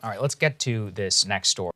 All right, let's get to this next story.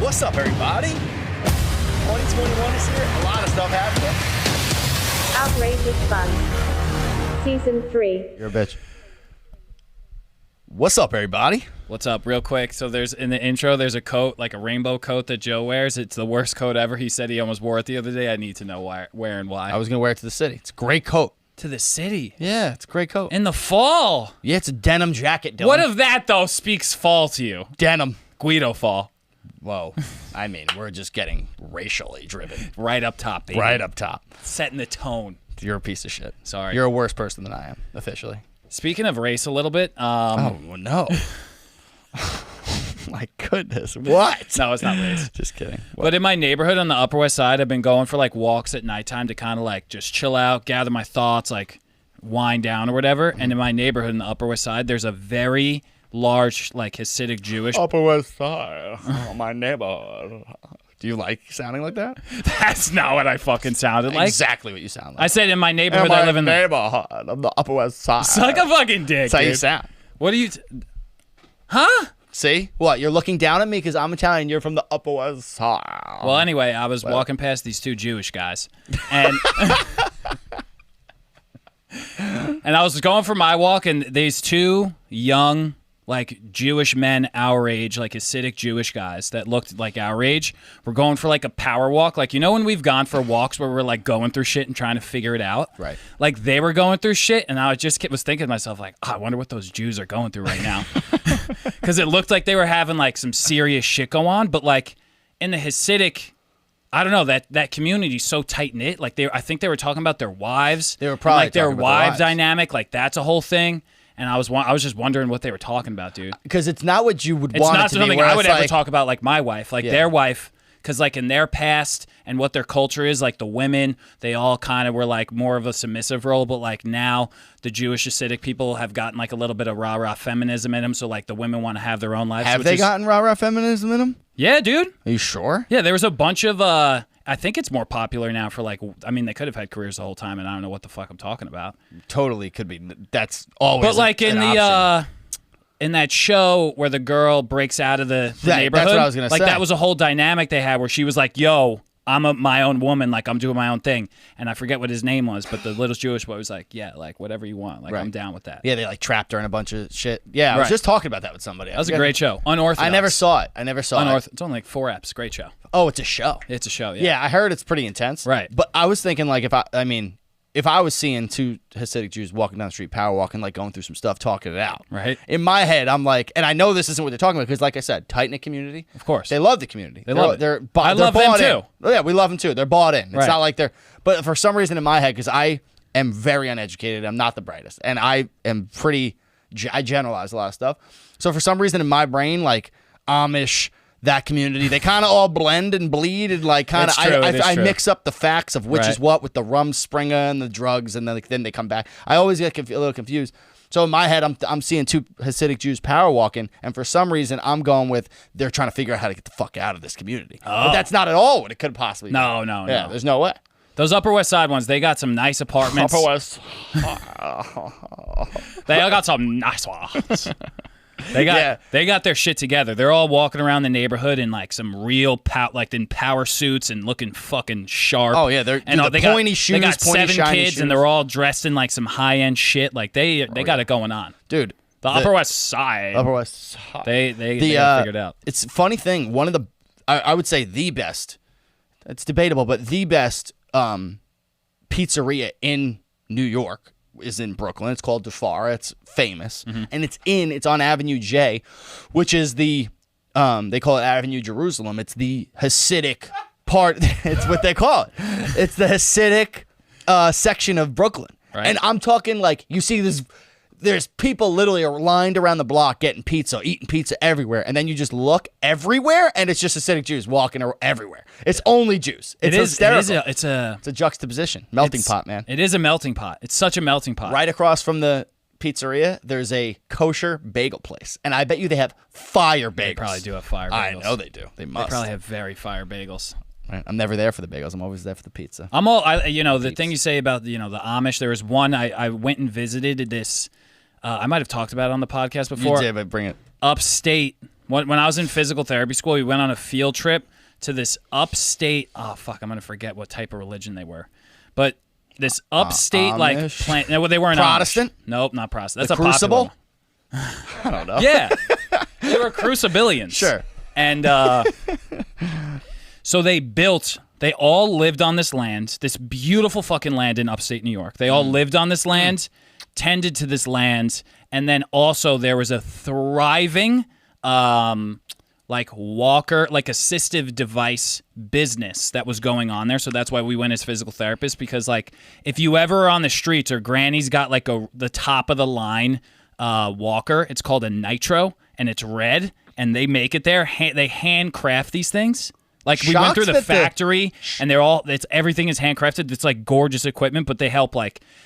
What's up, everybody? 2021 is here. A lot of stuff happening. Outrageous Fun. Season 3. You're a bitch. What's up, everybody? What's up? Real quick. So there's in the intro, there's a coat, like a rainbow coat that Joe wears. It's the worst coat ever. He said he almost wore it the other day. I need to know where and why. I was going to wear it to the city. It's a great coat. To the city? Yeah, it's a great coat. In the fall? Yeah, it's a denim jacket, Dylan. What of that, though, speaks fall to you? Denim. Guido fall. Whoa. I mean, we're just getting racially driven. Right up top, baby. Right up top. Setting the tone. You're a piece of shit. Sorry. You're a worse person than I am, officially. Speaking of race a little bit. Oh, no. My goodness. What? No, it's not race. Just kidding. What? But in my neighborhood on the Upper West Side, I've been going for like walks at nighttime to kind of like just chill out, gather my thoughts, like wind down or whatever. And in my neighborhood on the Upper West Side, there's a very large, like Hasidic Jewish. Upper West Side. Oh, my neighborhood. Do you like sounding like that? That's not what I fucking sounded like. Exactly what you sound like. I said in my neighborhood, I live in the neighborhood of the Upper West Side. Suck a fucking dick. That's how you dude. sound. What are you? Huh? See? What? You're looking down at me because I'm Italian. You're from the Upper West Side. Well, anyway, I was walking past these two Jewish guys, and and I was going for my walk, and these two young, like Jewish men our age, like Hasidic Jewish guys that looked like our age, were going for like a power walk. Like, you know when we've gone for walks where we're like going through shit and trying to figure it out? Right. Like they were going through shit, and I was thinking to myself, like, oh, I wonder what those Jews are going through right now. Because it looked like they were having like some serious shit go on, but like in the Hasidic I don't know, that community's so tight knit. Like I think they were talking about their wives. They were probably like their talking about their wife wives. dynamic. Like that's a whole thing. And I was just wondering what they were talking about, dude. Because it's not what you would It's want not it to be. something where I it's would ever like- talk about, like my wife, like Yeah. their wife. Because, like, in their past and what their culture is, like, the women, they all kind of were, like, more of a submissive role. But, like, now the Jewish Hasidic people have gotten, like, a little bit of rah-rah feminism in them. So, like, the women want to have their own lives. Have they gotten rah-rah feminism in them? Yeah, dude. Are you sure? Yeah, there was a bunch of, I think it's more popular now for, like, I mean, they could have had careers the whole time, and I don't know what the fuck I'm talking about. Totally could be. That's always But, like, an in option. the, in that show where the girl breaks out of the That's neighborhood, what I was gonna like say. that was a whole dynamic they had where she was like, "Yo, I'm my own woman, like I'm doing my own thing," and I forget what his name was, but the little Jewish boy was like, "Yeah, like whatever you want, like Right. I'm down with that." Yeah, they like trapped her in a bunch of shit. Yeah, I was Right. just talking about that with somebody. That was a great show. Unorthodox. I never saw it. It's only like 4 eps. Great show. Oh, it's a show. It's a show. Yeah. Yeah, I heard it's pretty intense. Right. But I was thinking, like, if I was seeing two Hasidic Jews walking down the street, power walking, like going through some stuff, talking it out. Right. In my head, I'm like, and I know this isn't what they're talking about because, like I said, tight knit community. Of course. They love the community. They love it. They're I they're love them bought too. in. Oh, yeah, we love them too. They're bought in. It's Right. not like they're. But for some reason, in my head, because I am very uneducated, I'm not the brightest, and I am pretty. I generalize a lot of stuff. So for some reason, in my brain, like Amish. That community, they kind of all blend and bleed and like kind of. It's true, it is I true. mix up the facts of which Right. is what with the rum springer and the drugs, and then they come back. I always get a little confused. So in my head, I'm seeing two Hasidic Jews power walking, and for some reason, I'm going with they're trying to figure out how to get the fuck out of this community. But that's not at all what it could possibly. No, be. no, Yeah, no. there's no way. Those Upper West Side ones, they got some nice apartments. Upper West. They all got some nice ones. They got their shit together. They're all walking around the neighborhood in like some real like in power suits and looking fucking sharp. Oh, yeah, they're- and the they pointy got, shoes, They got pointy, 7 shiny kids shoes. and they're all dressed in like some high end shit. Like they got it going on. Dude. The Upper West Side. Upper West Side. They got it figured out. It's a funny thing. One of the, I would say the best. It's debatable, but the best pizzeria in New York is in Brooklyn. It's called Dufar. It's famous, and it's on Avenue J, which is the they call it Avenue Jerusalem. It's the Hasidic part. It's what they call it. It's the Hasidic section of Brooklyn, Right. and I'm talking like you see this. There's people literally lined around the block getting pizza, eating pizza everywhere, and then you just look everywhere, and it's just Hasidic Jews walking everywhere. It's only Jews. It's hysterical. It's a juxtaposition, melting it's- pot, man. It is a melting pot. It's such a melting pot. Right across from the pizzeria, there's a kosher bagel place, and I bet you they have fire bagels. They probably do have fire bagels. I know they do. They They must. probably have very fire bagels. Right. I'm never there for the bagels. I'm always there for the pizza. The thing you say about the Amish. There was one I went and visited this. I might have talked about it on the podcast before. You did, but bring it. Upstate. When I was in physical therapy school, we went on a field trip to this upstate. Oh fuck, I'm gonna forget what type of religion they were, but this upstate like Amish? plant. No, they weren't Protestant? Amish. Nope, not Protestant. The That's a popular Crucible? I don't know. one. Yeah, they were Crucibilians. Sure. And so they all lived on this land, this beautiful fucking land in upstate New York. They all lived on this land, tended to this land, and then also there was a thriving like assistive device business that was going on there. So that's why we went as physical therapists, because like if you ever are on the streets or Granny's got like the top of the line walker, it's called a Nitro and it's red, and they make it there. They handcraft these things. Like we went Shocked through the that factory and everything is handcrafted. It's like gorgeous equipment, but they help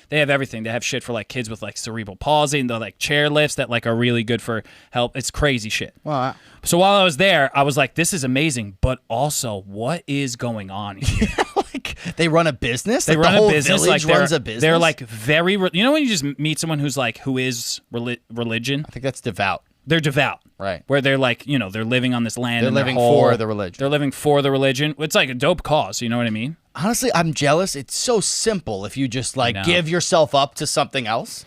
they have everything. They have shit for like kids with like cerebral palsy, and they're like chair lifts that like are really good for help. It's crazy shit. Well, So while I was there, I was like, this is amazing, but also what is going on here? like they run a business. They Like, run the whole a business like village runs a business. They're like very, you know, when you just meet someone who's like, who is religion? I think that's devout. They're devout. Right. Where they're like, you know, they're living on this land. They're and living whole- for the religion. They're living for the religion. It's like a dope cause. You know what I mean? Honestly, I'm jealous. It's so simple if you just like know. give yourself up to something else.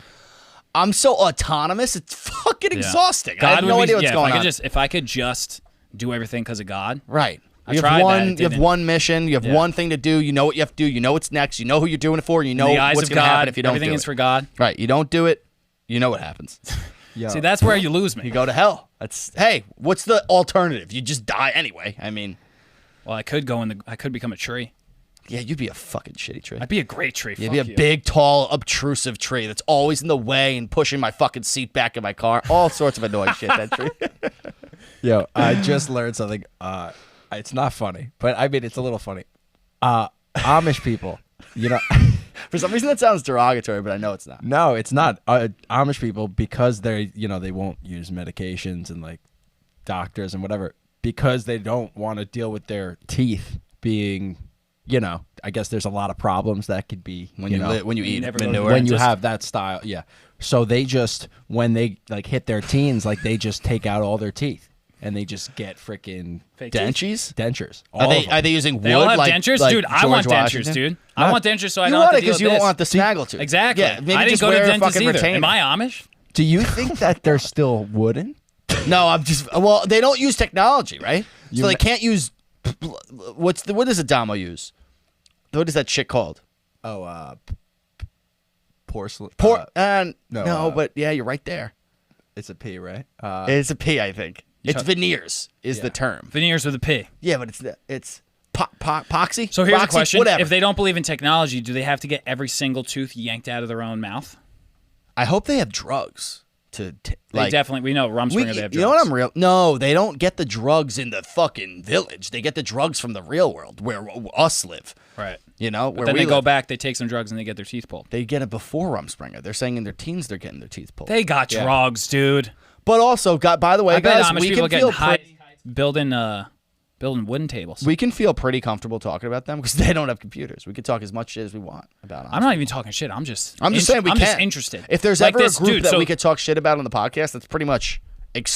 I'm so autonomous. It's fucking exhausting. I have no idea what's going on. If I could just do everything because of God. Right. I You tried have that, one. it You have didn't. one mission. You have one thing to do. You know what you have to do. You know what's next. You know who you're doing it for. You know In the eyes what's of going to God, happen if you don't everything do is it. for God. Right. You don't do it. You know what happens. See, that's where you lose me. You go to hell. What's the alternative? You just die anyway. I mean, Well, I could become a tree. Yeah, you'd be a fucking shitty tree. I'd be a great tree. You'd Fuck be a you. big, tall, obtrusive tree that's always in the way and pushing my fucking seat back in my car. All sorts of annoying shit, that tree. Yo, I just learned something. It's not funny, but I mean, it's a little funny. Amish people, you know. For some reason, that sounds derogatory, but I know it's not. No, it's not. Amish people, because they won't use medications and like doctors and whatever, because they don't want to deal with their teeth being, I guess there's a lot of problems that could be When you eat never go to manure. the when you dentist. have that style. Yeah. So they just, when they like hit their teens, like they just take out all their teeth and they just get freaking Fake teeth? Dentures? dentures. All of them. Are they using wood? They all have like, dentures, like dude. I George want dentures, Washington? dude. I want dentures so I You don't want have it to deal with you don't this. want the snaggle tooth. Exactly. Yeah, maybe I didn't just go to wear the a dentist fucking either. retainer. Am I Amish? Do you think that they're still wooden? No, I'm just. Well, they don't use technology, right? You So they ma- can't use. What does Adamo use? What is that shit called? Oh, porcelain. No, but yeah, you're right there. It's a P, right? It's a P, I think. It's veneers is the term. Veneers with a P. Yeah, but it's poxy. So here's a Roxy? question: Whatever. if they don't believe in technology, do they have to get every single tooth yanked out of their own mouth? I hope they have drugs to They definitely. We know Rumspringa. They have drugs. You know what I'm real? No, they don't get the drugs in the fucking village. They get the drugs from the real world where us live. Right. You know, But where then we they go live. back. They take some drugs and they get their teeth pulled. They get it before Rumspringa. They're saying in their teens they're getting their teeth pulled. They got drugs, dude. But also, by the way, I bet guys, Amish we people can getting feel high, building wooden tables. we can feel pretty comfortable talking about them because they don't have computers. We can talk as much shit as we want about them. I'm not even talking shit. I'm just saying we I'm can. just interested. If there's Like ever this a group dude, that so- we could talk shit about on the podcast, that's pretty much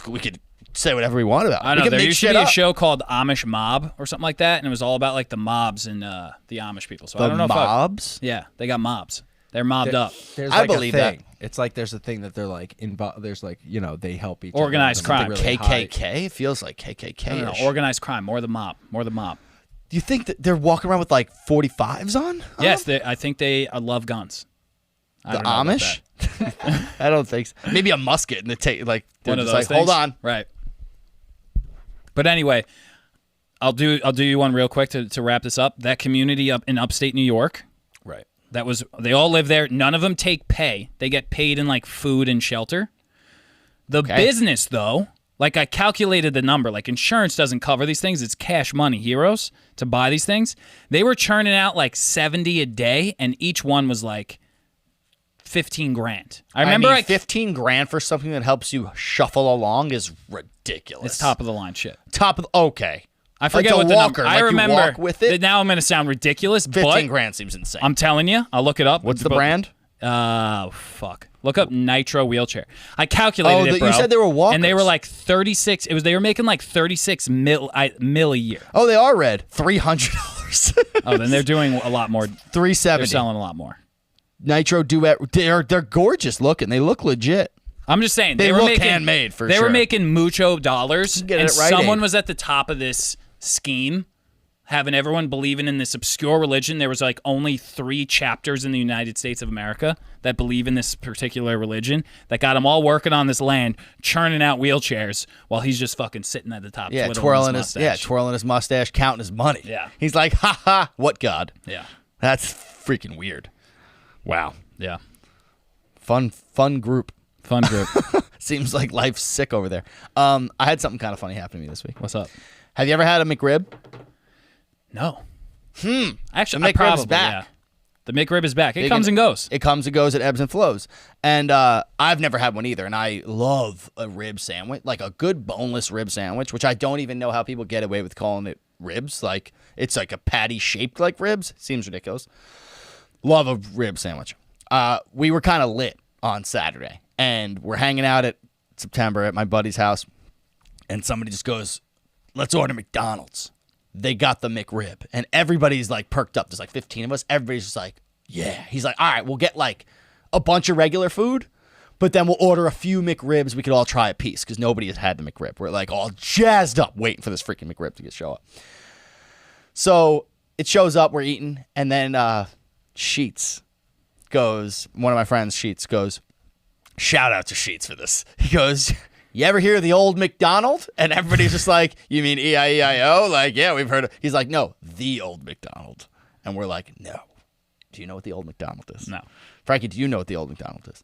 we could say whatever we want about. I We know can there make used to shit be a up. show called Amish Mob or something like that, and it was all about like the mobs and the Amish people. So I don't know mobs. yeah, they got mobs. They're mobbed up. There's I like believe a that. thing. It's like there's a thing that they're like involved. There's like they help each Organized other. crime. Really high. KKK. It feels like KKK. No, organized crime, more the mob, more the mob. Do you think that they're walking around with like 45s on? Yes, I think they love guns. I The don't know about Amish? I don't think so. Maybe a musket and they're One of just those like, things. hold on. Right. But anyway, I'll do you one real quick to wrap this up. That community up in upstate New York, Right. they all live there. None of them take pay. They get paid in like food and shelter. The business though, like I calculated the number, like insurance doesn't cover these things. It's cash money, heroes, to buy these things. They were churning out like 70 a day and each one was like 15 grand. I remember I mean, 15 grand for something that helps you shuffle along is ridiculous. it's top of the line shit. Okay. I forget Like what a the walker, number. like I you remember. walk with it? Now I'm going to sound ridiculous, 15 but grand seems insane. I'm telling you, I'll look it up. What's the brand? Fuck. Look up Nitro wheelchair. I calculated it, bro. You said they were walkers. And they were like 36. They were making like 36 mil a year. Oh, they are red. $300. Oh, then they're doing a lot more. They're $370. selling a lot more. Nitro Duet. They're gorgeous looking. They look legit. I'm just saying They were look making handmade for They sure. were making mucho dollars, Get and it right, someone Abe. was at the top of this scheme, having everyone believing in this obscure religion. There was like only 3 chapters in the United States of America that believe in this particular religion that got them all working on this land, churning out wheelchairs while he's just fucking sitting at the top, Yeah, twiddling his mustache. twirling his mustache, counting his money. Yeah. He's like, ha ha, what God? Yeah, That's freaking weird. Wow. yeah. Fun group. Fun group. Seems like life's sick over there. I had something kind of funny happen to me this week. What's up? Have you ever had a McRib? No. Actually, The I McRib's probably, back. yeah. The McRib is back. It comes and goes. It comes and goes. It ebbs and flows. And I've never had one either. And I love a rib sandwich, like a good boneless rib sandwich, which I don't even know how people get away with calling it ribs. Like it's like a patty shaped like ribs. Seems ridiculous. Love a rib sandwich. We were kind of lit on Saturday, and we're hanging out at September at my buddy's house, and somebody just goes, "Let's order McDonald's." They got the McRib, and everybody's like perked up. There's like 15 of us. Everybody's just like, yeah. He's like, all right, we'll get like a bunch of regular food, but then we'll order a few McRibs. We could all try a piece because nobody has had the McRib. We're like all jazzed up waiting for this freaking McRib to show up. So it shows up, we're eating, and then Sheets goes, one of my friends, Sheets, goes, shout out to Sheets for this. He goes, you ever hear of the old McDonald? And everybody's just like, you mean E-I-E-I-O? Like, yeah, we've heard of. He's like, no, the old McDonald. And we're like, no. Do you know what the old McDonald is? No. Frankie, do you know what the old McDonald is?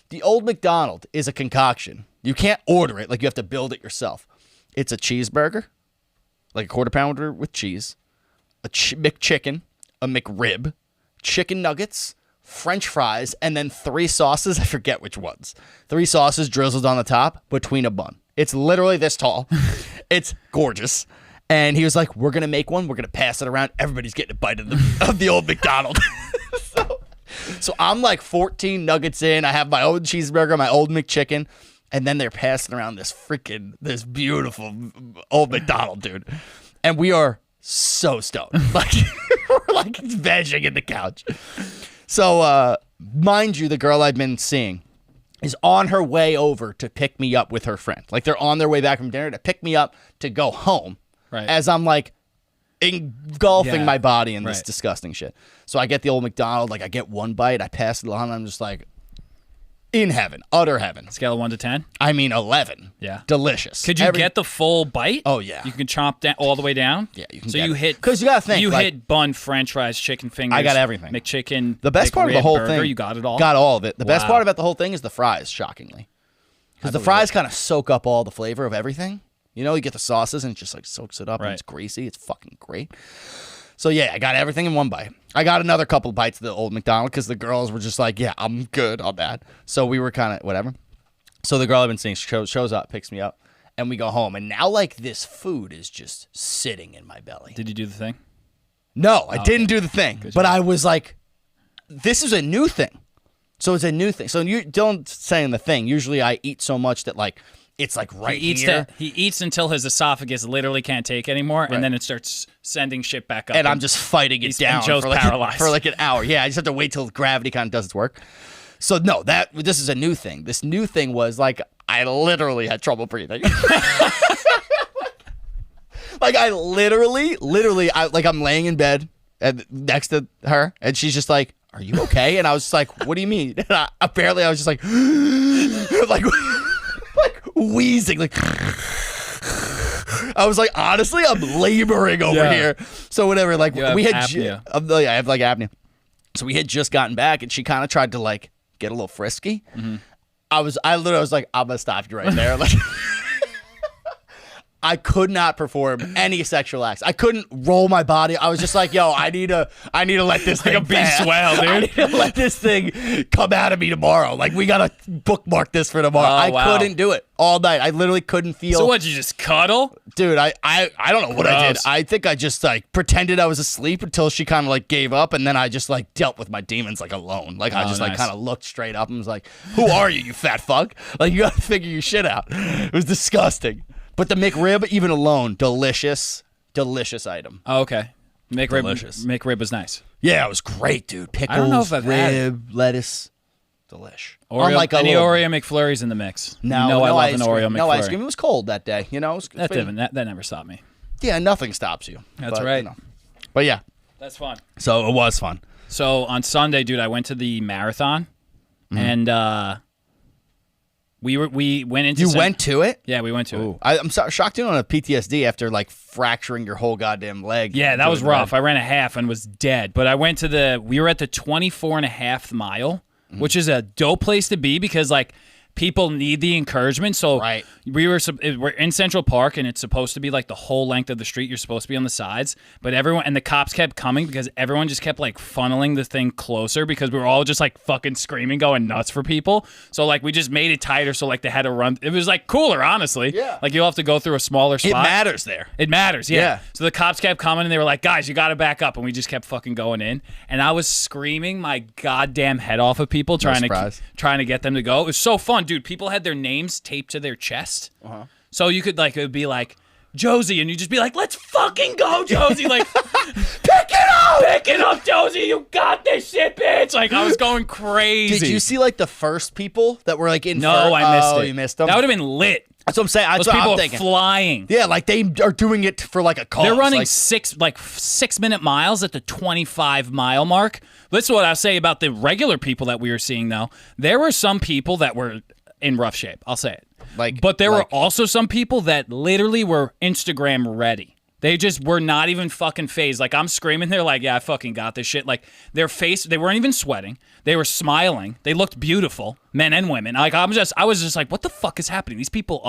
The old McDonald is a concoction. You can't order it. Like, you have to build it yourself. It's a cheeseburger, like a quarter pounder with cheese, a McChicken, a McRib, chicken nuggets, French fries, and then 3 sauces. I forget which ones. 3 sauces drizzled on the top between a bun. It's literally this tall. It's gorgeous. And he was like, we're going to make one. We're going to pass it around. Everybody's getting a bite of the old McDonald. So I'm like 14 nuggets in. I have my own cheeseburger, my old McChicken. And then they're passing around this beautiful old McDonald, dude. And we are so stoned. Like, we're like vegging in the couch. So, mind you, the girl I've been seeing is on her way over to pick me up with her friend. Like, they're on their way back from dinner to pick me up to go home. Right. As I'm like engulfing my body in this right. disgusting shit. So I get the old McDonald, like I get one bite, I pass it on, and I'm just like, in heaven, utter heaven. Scale of 1 to 10? I mean, 11. Yeah. Delicious. Could you get the full bite? Oh, yeah. You can chomp down all the way down? Yeah, you can So get you it. hit... Because you got to think. You like, hit bun, French fries, chicken fingers. I got everything. McChicken. The best part of the McRib, whole burger, thing. You got it all? Got all of it. The best Wow. part about the whole thing is the fries, shockingly. Because the fries kind of soak up all the flavor of everything. You know, you get the sauces and it just like soaks it up and Right. it's greasy. It's fucking great. So yeah, I got everything in one bite. I got another couple of bites of the old McDonald because the girls were just like, yeah, I'm good on that. So we were kind of whatever. So the girl I've been seeing shows up, picks me up, and we go home. And now like this food is just sitting in my belly. Did you do the thing? No, I didn't do the thing. Good But job. I was like, this is a new thing. So it's a new thing. So you don't say the thing. Usually I eat so much that like it's like right here. He eats until his esophagus literally can't take anymore, and then it starts sending shit back up. And I'm just fighting it down and Joe's for like, paralyzed. for like an hour. Yeah, I just have to wait till gravity kind of does its work. So no, this is a new thing. This new thing was like I literally had trouble breathing. Like I literally, I'm laying in bed next to her, and she's just like, "Are you okay?" And I was just like, "What do you mean?" And apparently, I was just like, like wheezing, like. I was like, honestly, I'm laboring over here. So whatever, like You have we had, apnea. I have like apnea. So we had just gotten back, and she kind of tried to like get a little frisky. Mm-hmm. I literally was like, I'm gonna stop you right there. Like, I could not perform any sexual acts. I couldn't roll my body. I was just like, yo, I need to let this thing a beast pass. whale, dude. I need to let this thing come out of me tomorrow. Like, we gotta bookmark this for tomorrow. Oh, I wow. couldn't do it all night. I literally couldn't feel. So what, you just cuddle? Dude, I don't know what I did. Gross. I think I just like pretended I was asleep until she kind of like gave up, and then I just like dealt with my demons like alone. Like I just like nice. kind of looked straight up and was like, "Who are you, you fat fuck? Like you gotta figure your shit out." It was disgusting. But the McRib, even alone, delicious item. Oh, okay. Delicious. McRib was nice. Yeah, it was great, dude. Pickles, I don't know if I've had rib, lettuce, delish. Oreo, Unlike a any little- Oreo McFlurries in the mix. No, you know I love ice an cream. Oreo McFlurry. No ice cream. It was cold that day. You know, it was, That never stopped me. yeah, nothing stops you. That's But, right. you know. But yeah, That's fun. so it was fun. So on Sunday, dude, I went to the marathon, Mm-hmm. and we went into. You went to it? Yeah, we went to it. Ooh. I'm shocked you don't have PTSD after like fracturing your whole goddamn leg. Yeah, that was doing rough. I ran a half and was dead. But I went to we were at the 24.5 mile, Mm-hmm. which is a dope place to be because like people need the encouragement. So Right. we're in Central Park and it's supposed to be like the whole length of the street. You're supposed to be on the sides, but everyone and the cops kept coming because everyone just kept like funneling the thing closer because we were all just like fucking screaming, going nuts for people. So like we just made it tighter. So like they had to run. It was like cooler, honestly. Yeah. Like you'll have to go through a smaller It spot. matters there. It matters, yeah. Yeah. So the cops kept coming and they were like, guys, you got to back up. And we just kept fucking going in. And I was screaming my goddamn head off of people trying to get them to go. It was so fun, dude. People had their names taped to their chest. So you could like, it would be like, Josie, and you just be like, let's fucking go, Josie. Like, pick it up, Josie. You got this shit, bitch. Like, I was going crazy. Did you see like the first people that were like in No, first? I missed it. You missed them? That would have been lit. That's what I'm saying. That's Those what people I'm are thinking. flying. Yeah, like they are doing it for like a cause. They're running like, 6-minute miles at the 25-mile mark. That's what I say about the regular people that we were seeing, though. There were some people that were in rough shape. I'll say it. Like, But there were also some people that literally were Instagram ready. They just were not even fucking phased. Like, I'm screaming. They're like, yeah, I fucking got this shit. Like, their face, they weren't even sweating. They were smiling. They looked beautiful, men and women. Like, I was just like, what the fuck is happening? These people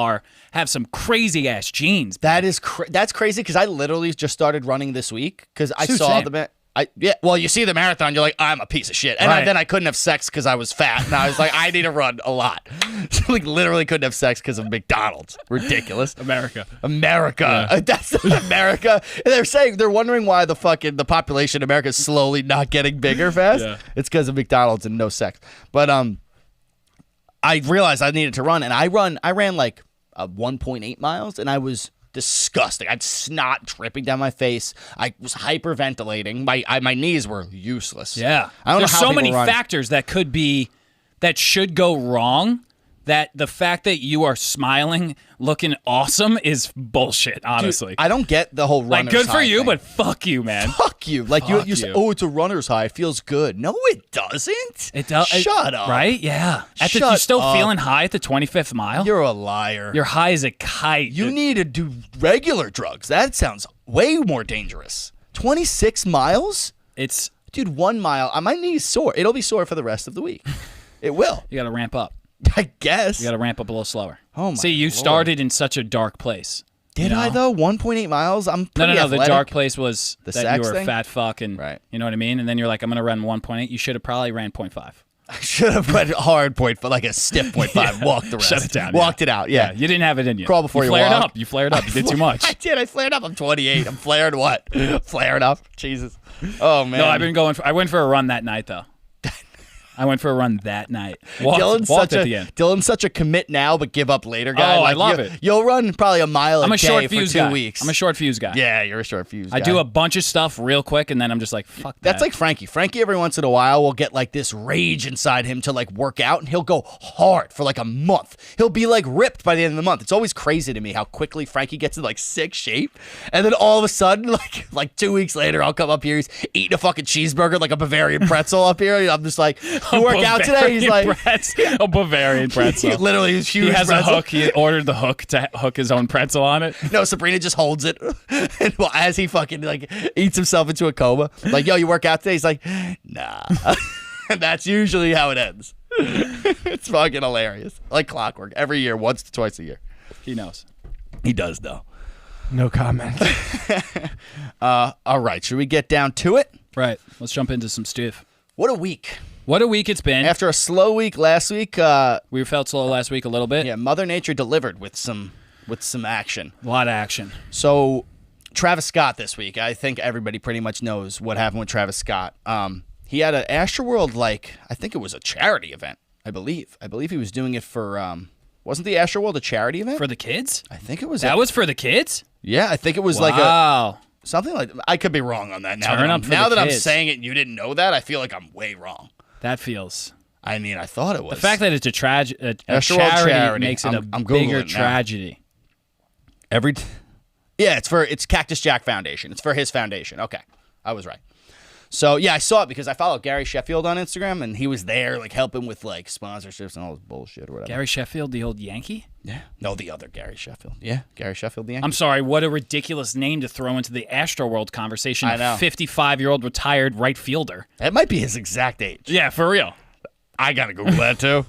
have some crazy ass genes. that's crazy because I literally just started running this week because I Dude, saw same. well, you see the marathon, you're like, I'm a piece of shit. And Right. then I couldn't have sex because I was fat. And I was like, I need to run a lot. So, like, literally couldn't have sex because of McDonald's. Ridiculous. America. America. That's not America. And they're wondering why the population of America is slowly not getting bigger fast. Yeah. It's because of McDonald's and no sex. But I realized I needed to run, and I ran like 1.8 miles, and I was disgusting. I had snot dripping down my face. I was hyperventilating. My knees were useless. Yeah. I don't There's know how so people many run. factors that should go wrong. That the fact that you are smiling, looking awesome is bullshit, honestly. Dude, I don't get the whole runner's like, good for high you, thing. but fuck you, man. Fuck you. Like, Fuck you say, you. oh, it's a runner's high. It feels good. No, it doesn't. It does. Shut up. Right? Yeah. You're Shut still up. feeling high at the 25th mile? You're a liar. You're high as a kite. You need to do regular drugs. That sounds way more dangerous. 26 miles? It's Dude, 1 mile. My knee's sore. It'll be sore for the rest of the week. It will. you got to ramp up. I guess. You got to ramp up a little slower. Oh, my See, you Lord. started in such a dark place. Did I, though? 1.8 miles? I'm No, pretty the athletic. dark place was The that sex you were a thing? fat fuck and Right. you know what I mean? And then you're like, I'm going to run 1.8. You should have probably ran 0.5. I should have went hard point, but like a stiff 0.5. Walked the rest. Shut it down. Walked it out. Yeah. You didn't have it in you. Crawl before you flared walk. up. You flared up. You did too much. I did. I flared up. I'm 28. I'm flared what? Flared up? Jesus. Oh, man. No, I went for a run that night, though. I went for a run that night. Walked at the end. Dylan's such a commit now, but give up later guy. Oh, I Like, love it. You'll run probably a mile I'm a a short day fuse for 2 guy. weeks. I'm a short fuse guy. Yeah, you're a short fuse I guy. do a bunch of stuff real quick, and then I'm just like, fuck that. That's like Frankie. Frankie every once in a while will get like this rage inside him to like work out, and he'll go hard for like a month. He'll be like ripped by the end of the month. It's always crazy to me how quickly Frankie gets in like sick shape, and then all of a sudden, like 2 weeks later, I'll come up here. He's eating a fucking cheeseburger, like a Bavarian pretzel up here. And I'm just like, you work out today? He's like, a Bavarian pretzel. literally, he's huge. He has pretzel. a hook. He ordered the hook to hook his own pretzel on it. No, Sabrina just holds it, and as he fucking like eats himself into a coma, like, yo, you work out today? He's like, nah. And that's usually how it ends. It's fucking hilarious, like clockwork. Every year, once to twice a year. He knows. He does though. No comment. All right, should we get down to it? Right. Let's jump into some stuff. What a week! What a week it's been. After a slow week last week, We felt slow last week a little bit. yeah, Mother Nature delivered with some action. A lot of action. So, Travis Scott this week. I think everybody pretty much knows what happened with Travis Scott. He had an Astroworld, like, I think it was a charity event. I believe he was doing it for. Wasn't the Astroworld a charity event? For the kids? I think it was. That was for the kids? Yeah, I think it was like a Wow. something like. I could be wrong on that. Now Turn that, up for now the that I'm kids. saying it, and you didn't know that. I feel like I'm way wrong. That feels. I mean, I thought it was The fact that it's a Astroworld charity makes it a I'm bigger Googling it now. tragedy. Yeah, it's Cactus Jack Foundation. It's for his foundation. Okay, I was right. So yeah, I saw it because I follow Gary Sheffield on Instagram, and he was there like helping with like sponsorships and all this bullshit or whatever. Gary Sheffield, the old Yankee? Yeah. No, the other Gary Sheffield. Yeah, Gary Sheffield, the Yankee. I'm sorry, what a ridiculous name to throw into the Astroworld conversation. I know. A 55-year-old retired right fielder. That might be his exact age. Yeah, for real. I gotta Google that too.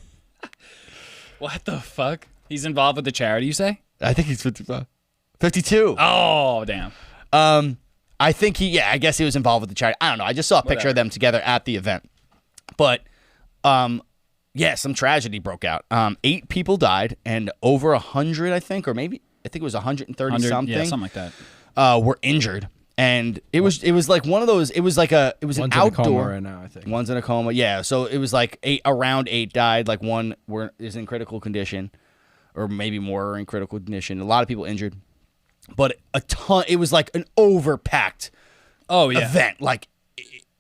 What the fuck? He's involved with the charity, you say? I think he's 55. 52. Oh, damn. I think I guess he was involved with the charity. I don't know. I just saw a picture of them together at the event. But, yeah, some tragedy broke out. 8 people died, and over 100, I think it was 130 something. Yeah, something like that. Were injured. And it was like one of those, it was an One's in a coma outdoor. right now, I think. One's in a coma. Yeah. So it was like around 8 died. Like one is in critical condition, or maybe more are in critical condition. A lot of people injured. But a ton. It was like an overpacked Oh, yeah. event. Like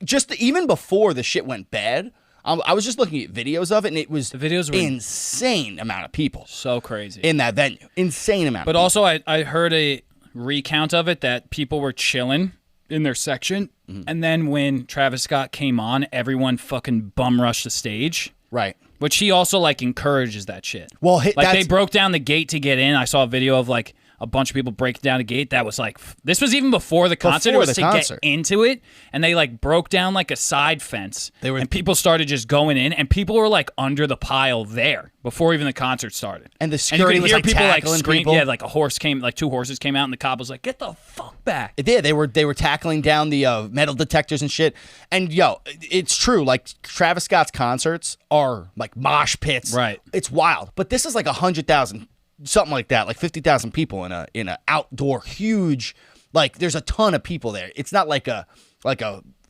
just even before the shit went bad, I was just looking at videos of it, and it was The videos were insane amount of people so crazy. in that venue. Insane amount. But of also, I heard a recount of it that people were chilling in their section, and then when Travis Scott came on, everyone fucking bum rushed the stage. people. Right. Which he also like encourages that shit. Well, like that's- they broke down the gate to get in. I saw a video of like a bunch of people breaking down the gate. That was like this was even before the concert. Before it was the to concert. get into it, and they like broke down like a side fence. were- and people started just going in, and people were like under the pile there before even the concert started. And the you security could was hear like people like tackling scream. people. Yeah, like a horse came, like 2 horses came out, and the cop was like, "Get the fuck back!" Yeah, they were tackling down the metal detectors and shit. And yo, it's true. Like Travis Scott's concerts are like mosh pits. Right. It's wild. But this is like 100,000, something like that, like 50,000 people in a outdoor huge. Like there's a ton of people there. It's not like a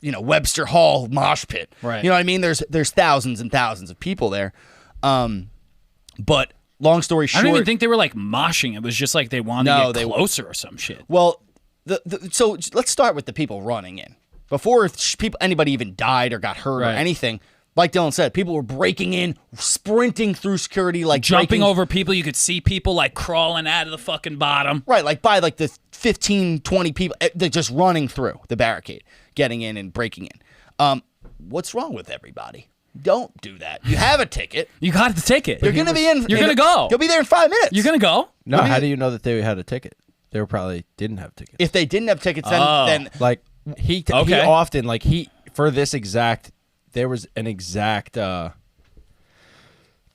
Webster Hall mosh pit. Right. You know what I mean? There's thousands and thousands of people there. But long story I short, don't even think they were like moshing. It was just like they wanted No, to they- get closer or some shit. well, so let's start with the people running in. Before anybody even died or got hurt or Right. anything, like Dylan said, people were breaking in, sprinting through security, like Jumping breaking, over people, you could see people like crawling out of the fucking bottom. right, like by like the 15, 20 people, they're just running through the barricade, getting in and breaking in. What's wrong with everybody? Don't do that. You have a ticket. You got the ticket. You're gonna be in. You're gonna go. You'll be there in 5 minutes. You're gonna go. No, how do you know that they had a ticket? They probably didn't have tickets. If they didn't have tickets, then Like he Okay. often like for this exact there was an exact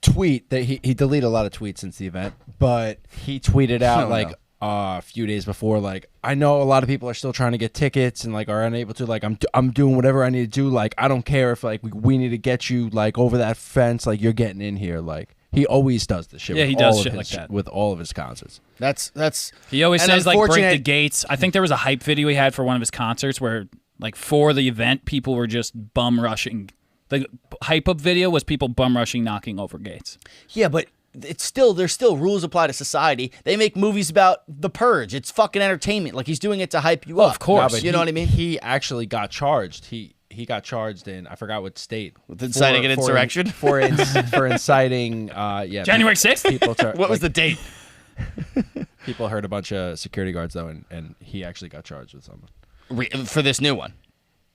tweet that he deleted a lot of tweets since the event, but he tweeted out like a few days before, like, I know a lot of people are still trying to get tickets and like are unable to, like, I'm doing whatever I need to do, like I don't care if like we need to get you like over that fence, like you're getting in here. Like he always does this shit. Yeah, with he does all of shit his- like that. with all of his concerts. that's He always and says like break the unfortunate- gates. I think there was a hype video he had for one of his concerts where like for the event people were just bum rushing. The hype up video was people bum rushing, knocking over gates. Yeah, but there's still rules apply to society. They make movies about the purge. It's fucking entertainment. Like he's doing it to hype you up. of course. No, but you know what I mean? He actually got charged. He got charged in, I forgot what state. With inciting an insurrection? For inciting January 6th? People What was the date? people heard a bunch of security guards though, and he actually got charged with something. For this new one?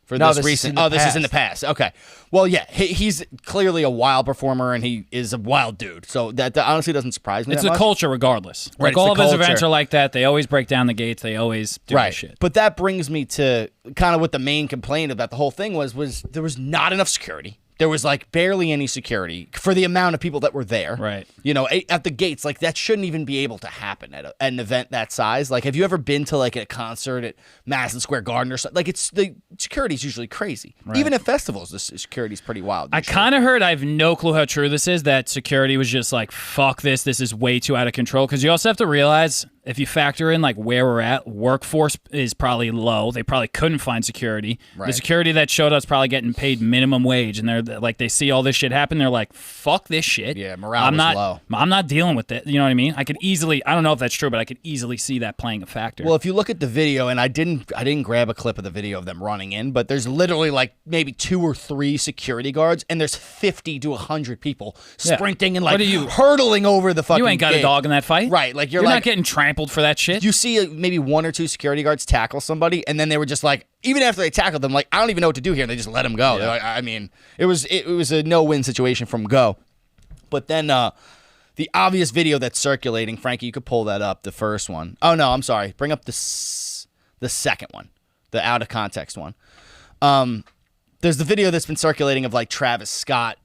For No, this this is recent? in the Oh, this is in the past. past. Okay. Well, yeah, he's clearly a wild performer, and he is a wild dude. So that honestly doesn't surprise me. It's that the much. culture regardless. Right, Like it's all the of his culture. events are like that. They always break down the gates. They always do Right. this shit. But that brings me to kind of what the main complaint about the whole thing was there was not enough security. There was like barely any security for the amount of people that were there. Right. You know, at the gates, like that shouldn't even be able to happen at an event that size. Like, have you ever been to like a concert at Madison Square Garden or something? Like, the security's usually crazy. Even at festivals, the security's pretty wild. I usually. kind of heard, I have no clue how true this is, that security was just like, fuck this is way too out of control. Because you also have to realize, if you factor in like where we're at, workforce is probably low. They probably couldn't find security. Right. The security that showed up's probably getting paid minimum wage, and they're like, they see all this shit happen. They're like, fuck this shit. Yeah, morale I'm was not, low. I'm not dealing with it. You know what I mean? I could easily, I don't know if that's true, but I could easily see that playing a factor. Well, if you look at the video, and I didn't grab a clip of the video of them running in, but there's literally like maybe 2 or 3 security guards, and there's 50 to 100 people sprinting and like What are you- hurtling over the fucking you ain't got gate. a dog in that fight. Right, like you're not like- getting trampled for that shit. You see maybe 1 or 2 security guards tackle somebody, and then they were just like, even after they tackled them, like, I don't even know what to do here, and they just let him go. They're like, I mean, it was a no-win situation from go. But then the obvious video that's circulating, Frankie, you could pull that up, the first one. Oh, no, I'm sorry. Bring up the second one, the out-of-context one. There's the video that's been circulating of, like, Travis Scott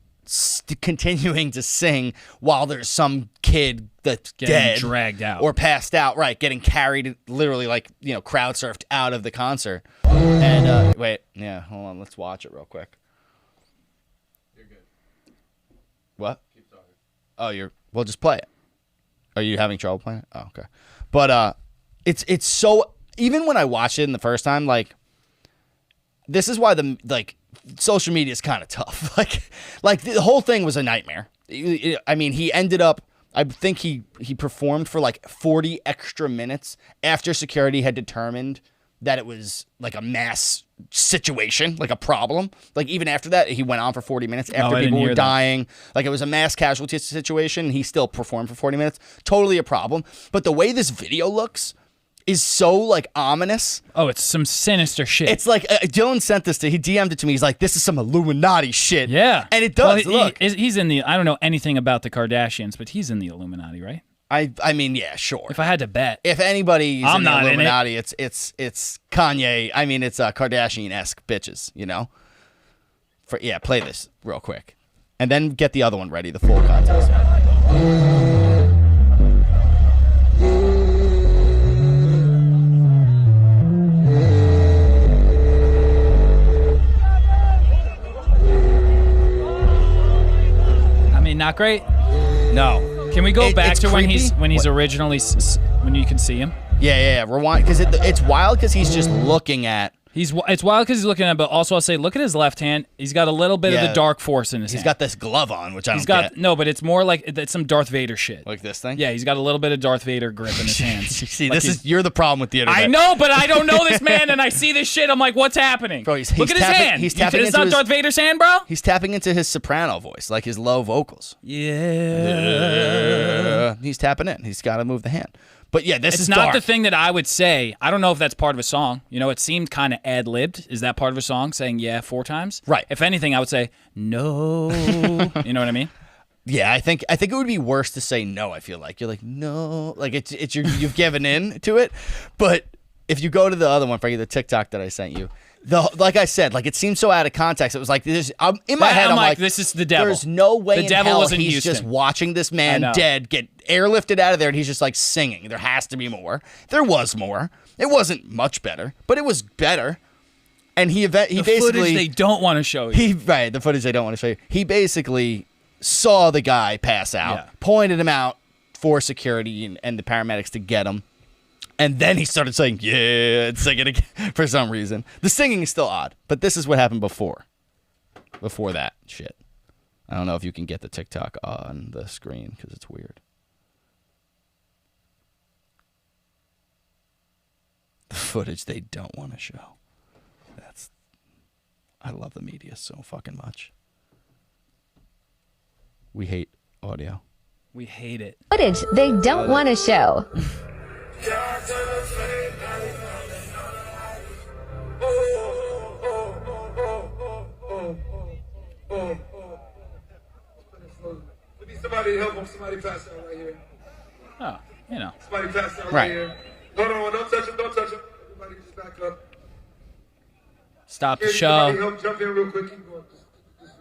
continuing to sing while there's some kid that's Getting dead, dragged out. or passed out, right? Getting carried, literally, like, you know, crowd surfed out of the concert. And wait, yeah, hold on, let's watch it real quick. You're good. What? Keep talking. Oh, well, just play it. Are you having trouble playing it? Oh, okay. But it's so, even when I watched it in the first time, like, this is why social media is kind of tough. like the whole thing was a nightmare. I mean, he ended up, I think he performed for like 40 extra minutes after security had determined that it was like a mass situation, like a problem. Like even after that, he went on for 40 minutes after I didn't people were hear that. dying. Like it was a mass casualty situation. He still performed for 40 minutes. Totally a problem. But the way this video looks, is so like ominous. Oh, it's some sinister shit. It's like Dylan sent this he DM'd it to me. He's like, this is some Illuminati shit. Yeah. And it does. Well, look. he's in the, I don't know anything about the Kardashians, but he's in the Illuminati, right? I mean, yeah, sure. If I had to bet. If anybody's I'm in the not in it. Illuminati, it's Kanye. I mean, it's Kardashian-esque bitches, you know? Play this real quick. And then get the other one ready, the full contest. I mean, not great. No. Can we go back it's to when creepy. he's originally when you can see him? Yeah. Rewind, because it's wild because he's just looking at. It's wild because he's looking at, but also I'll say, look at his left hand. He's got a little bit of the dark force in his hand. He's got this glove on, which I don't get. No, but it's more like it's some Darth Vader shit. Like this thing? Yeah, he's got a little bit of Darth Vader grip in his hands. See, Like you're the problem with the internet. I know, but I don't know this man, and I see this shit. I'm like, what's happening? Bro, look at his hand. He's tapping It's into not his, Darth Vader's hand, bro. He's tapping into his soprano voice, like his low vocals. Yeah. He's tapping in. He's got to move the hand. But yeah, this It's is not dark. the thing that I would say. I don't know if that's part of a song. You know, it seemed kind of ad-libbed. Is that part of a song, saying yeah 4 times? Right. If anything, I would say no. You know what I mean? Yeah, I think it would be worse to say no. I feel like you're like no, like it's you've given in to it. But if you go to the other one, Frankie, the TikTok that I sent you, like I said, like it seems so out of context. It was like this. In my head, I'm like, this is the devil. There's no way The in devil hell was in he's Houston. just watching this man know. dead get airlifted out of there, and he's just like singing. There has to be more. There was more. It wasn't much better, but it was better. And he basically footage they don't want to show you. the footage they don't want to show you. He basically saw the guy pass out, pointed him out for security and the paramedics to get him. And then he started saying, yeah, and singing again for some reason. The singing is still odd, but this is what happened before that shit. I don't know if you can get the TikTok on the screen because it's weird. The footage they don't want to show. I love the media so fucking much. We hate audio. We hate it. Footage they don't want to show. Somebody help him. Somebody pass out right here. Oh, you know. Somebody pass out Right. right here. Hold on, don't touch him. Don't touch him. Everybody just back up. Stop the Somebody show. help jump in real quick. Keep going. Just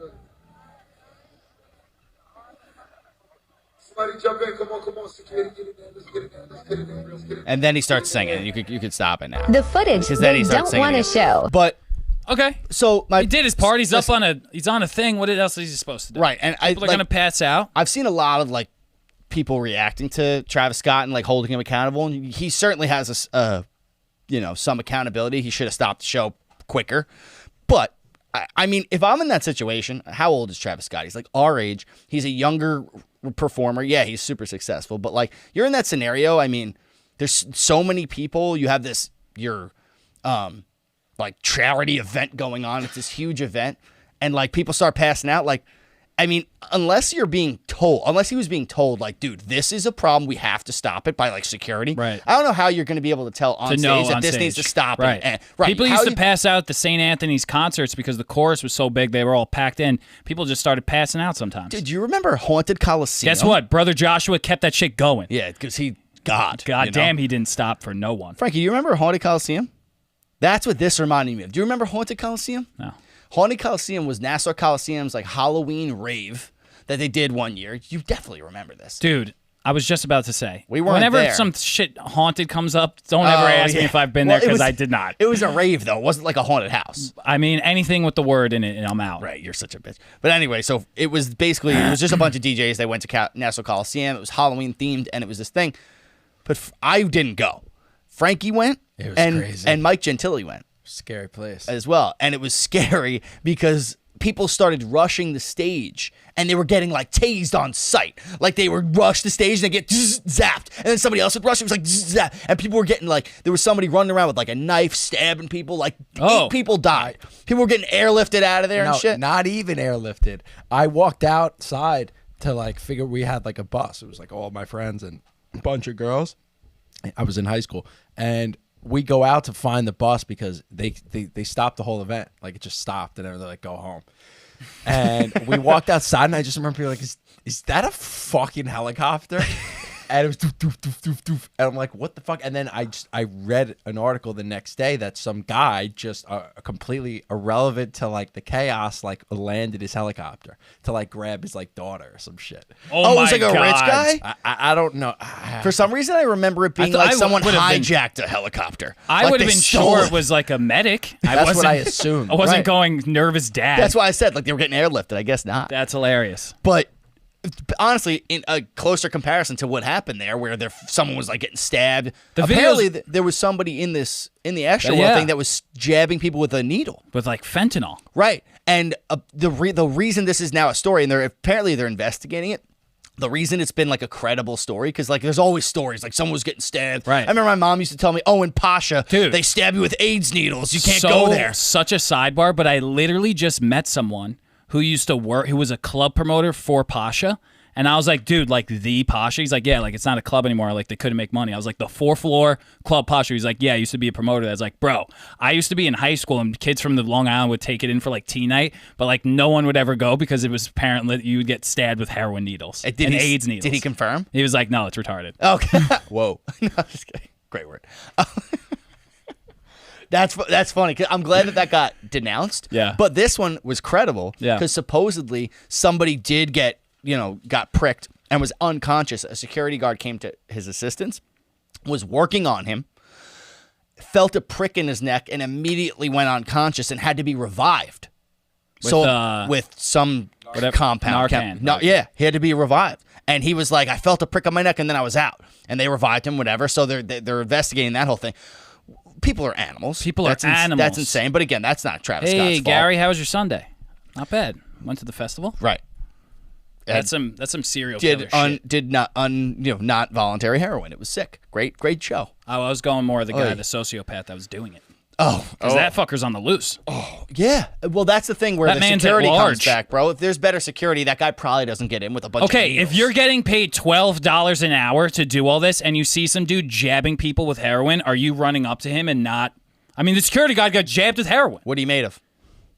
somebody jump in. Come on. Security, get it there. Let's get it there. Let's get it there. And then he starts singing. You could stop it now. The footage Because then they he starts don't want to singing show. But Okay. so He did his part. He's on a thing. What else is he supposed to do? Right, and People are gonna pass out. I've seen a lot of like people reacting to Travis Scott and like holding him accountable, and he certainly has some accountability. He should have stopped the show quicker. But I mean, if I'm in that situation, how old is Travis Scott? He's like our age. He's a younger performer. Yeah, he's super successful. But like you're in that scenario. I mean, there's so many people. You have your like charity event going on. It's this huge event, and like people start passing out. Like, I mean, unless he was being told, like, dude, this is a problem. We have to stop it by like security. Right. I don't know how you're going to be able to tell on stage that this needs to stop. Right. Right. People used to pass out at the St. Anthony's concerts because the chorus was so big they were all packed in. People just started passing out sometimes. Did you remember Haunted Coliseum? Guess what? Brother Joshua kept that shit going. Yeah, because God damn, he didn't stop for no one. Frankie, you remember Haunted Coliseum? That's what this reminded me of. Do you remember Haunted Coliseum? No. Haunted Coliseum was Nassau Coliseum's like Halloween rave that they did one year. You definitely remember this. Dude, I was just about to say. We weren't Whenever there. some shit haunted comes up, don't ever ask me if I've been there because I did not. It was a rave, though. It wasn't like a haunted house. I mean, anything with the word in it, and I'm out. Right, you're such a bitch. But anyway, so it was just a bunch of DJs. They went to Nassau Coliseum. It was Halloween themed, and it was this thing. But I didn't go. Frankie went, It was and crazy. and Mike Gentili went Scary place. as well. And it was scary because people started rushing the stage, and they were getting like tased on sight. Like they would rush the stage and they get zapped, and then somebody else would rush. It was like zap, and people were getting like there was somebody running around with like a knife stabbing people. Like 8 people died. People were getting airlifted out of there and shit. Not even airlifted. I walked outside to like figure we had like a bus. It was like all my friends and a bunch of girls. I was in high school, and we go out to find the bus because they stopped the whole event. Like, it just stopped, and they're like, go home. And we walked outside, and I just remember being like, is that a fucking helicopter? And it was doof, doof, doof, doof, doof. And I'm like, what the fuck? And then I read an article the next day that some guy just completely irrelevant to like the chaos, like landed his helicopter to like grab his like daughter or some shit. Oh, it was like a rich guy? I don't know. For some reason, I remember it being like someone hijacked a helicopter. I Like would have they been stole sure it was like a medic. That's what I assumed. I wasn't Right. going nervous dad. That's why I said like they were getting airlifted. I guess not. That's hilarious. But honestly, in a closer comparison to what happened there, where someone was like getting stabbed, The apparently videos- there was somebody in the Astroworld Yeah. thing that was jabbing people with a needle. With like fentanyl. Right, and the reason this is now a story, and they're investigating it. The reason it's been like a credible story, because like there's always stories like someone was getting stabbed. Right. I remember my mom used to tell me, "Oh, in Pasha, Dude. they stab you with AIDS needles. You can't go there." Such a sidebar, but I literally just met someone who used to work, who was a club promoter for Pasha. And I was like, dude, like the Pasha? He's like, yeah, like it's not a club anymore. Like they couldn't make money. I was like, the 4th floor club Pasha. He's like, yeah, I used to be a promoter. I was like, bro, I used to be in high school and kids from the Long Island would take it in for like tea night, but like no one would ever go because it was apparent that you would get stabbed with heroin needles and AIDS needles. Did he confirm? He was like, no, it's retarded. Okay. Whoa. No, I'm just kidding. Great word. That's funny. 'Cause I'm glad that got denounced. Yeah. But this one was credible. Yeah. Because supposedly somebody did got pricked and was unconscious. A security guard came to his assistance, was working on him, felt a prick in his neck, and immediately went unconscious and had to be revived. With some compound. Narcan. Yeah, he had to be revived. And he was like, I felt a prick on my neck, and then I was out. And they revived him, whatever. So they're investigating that whole thing. People are animals. Animals. That's insane. But again, that's not Travis Scott's Hey, fault. Gary, how was your Sunday? Not bad. Went to the festival. Right. That's some serial killer shit. Did not voluntary heroin. It was sick. Great show. Oh, I was going more of the guy, the sociopath that was doing it. Oh, Because that fucker's on the loose. yeah. Well, that's the thing where That the man's security at comes large. back, bro. If there's better security, that guy probably doesn't get in with a bunch of Okay, needles. if you're getting paid $12 an hour to do all this and you see some dude jabbing people with heroin, are you running up to him and not... I mean, the security guard got jabbed with heroin. What are you made of?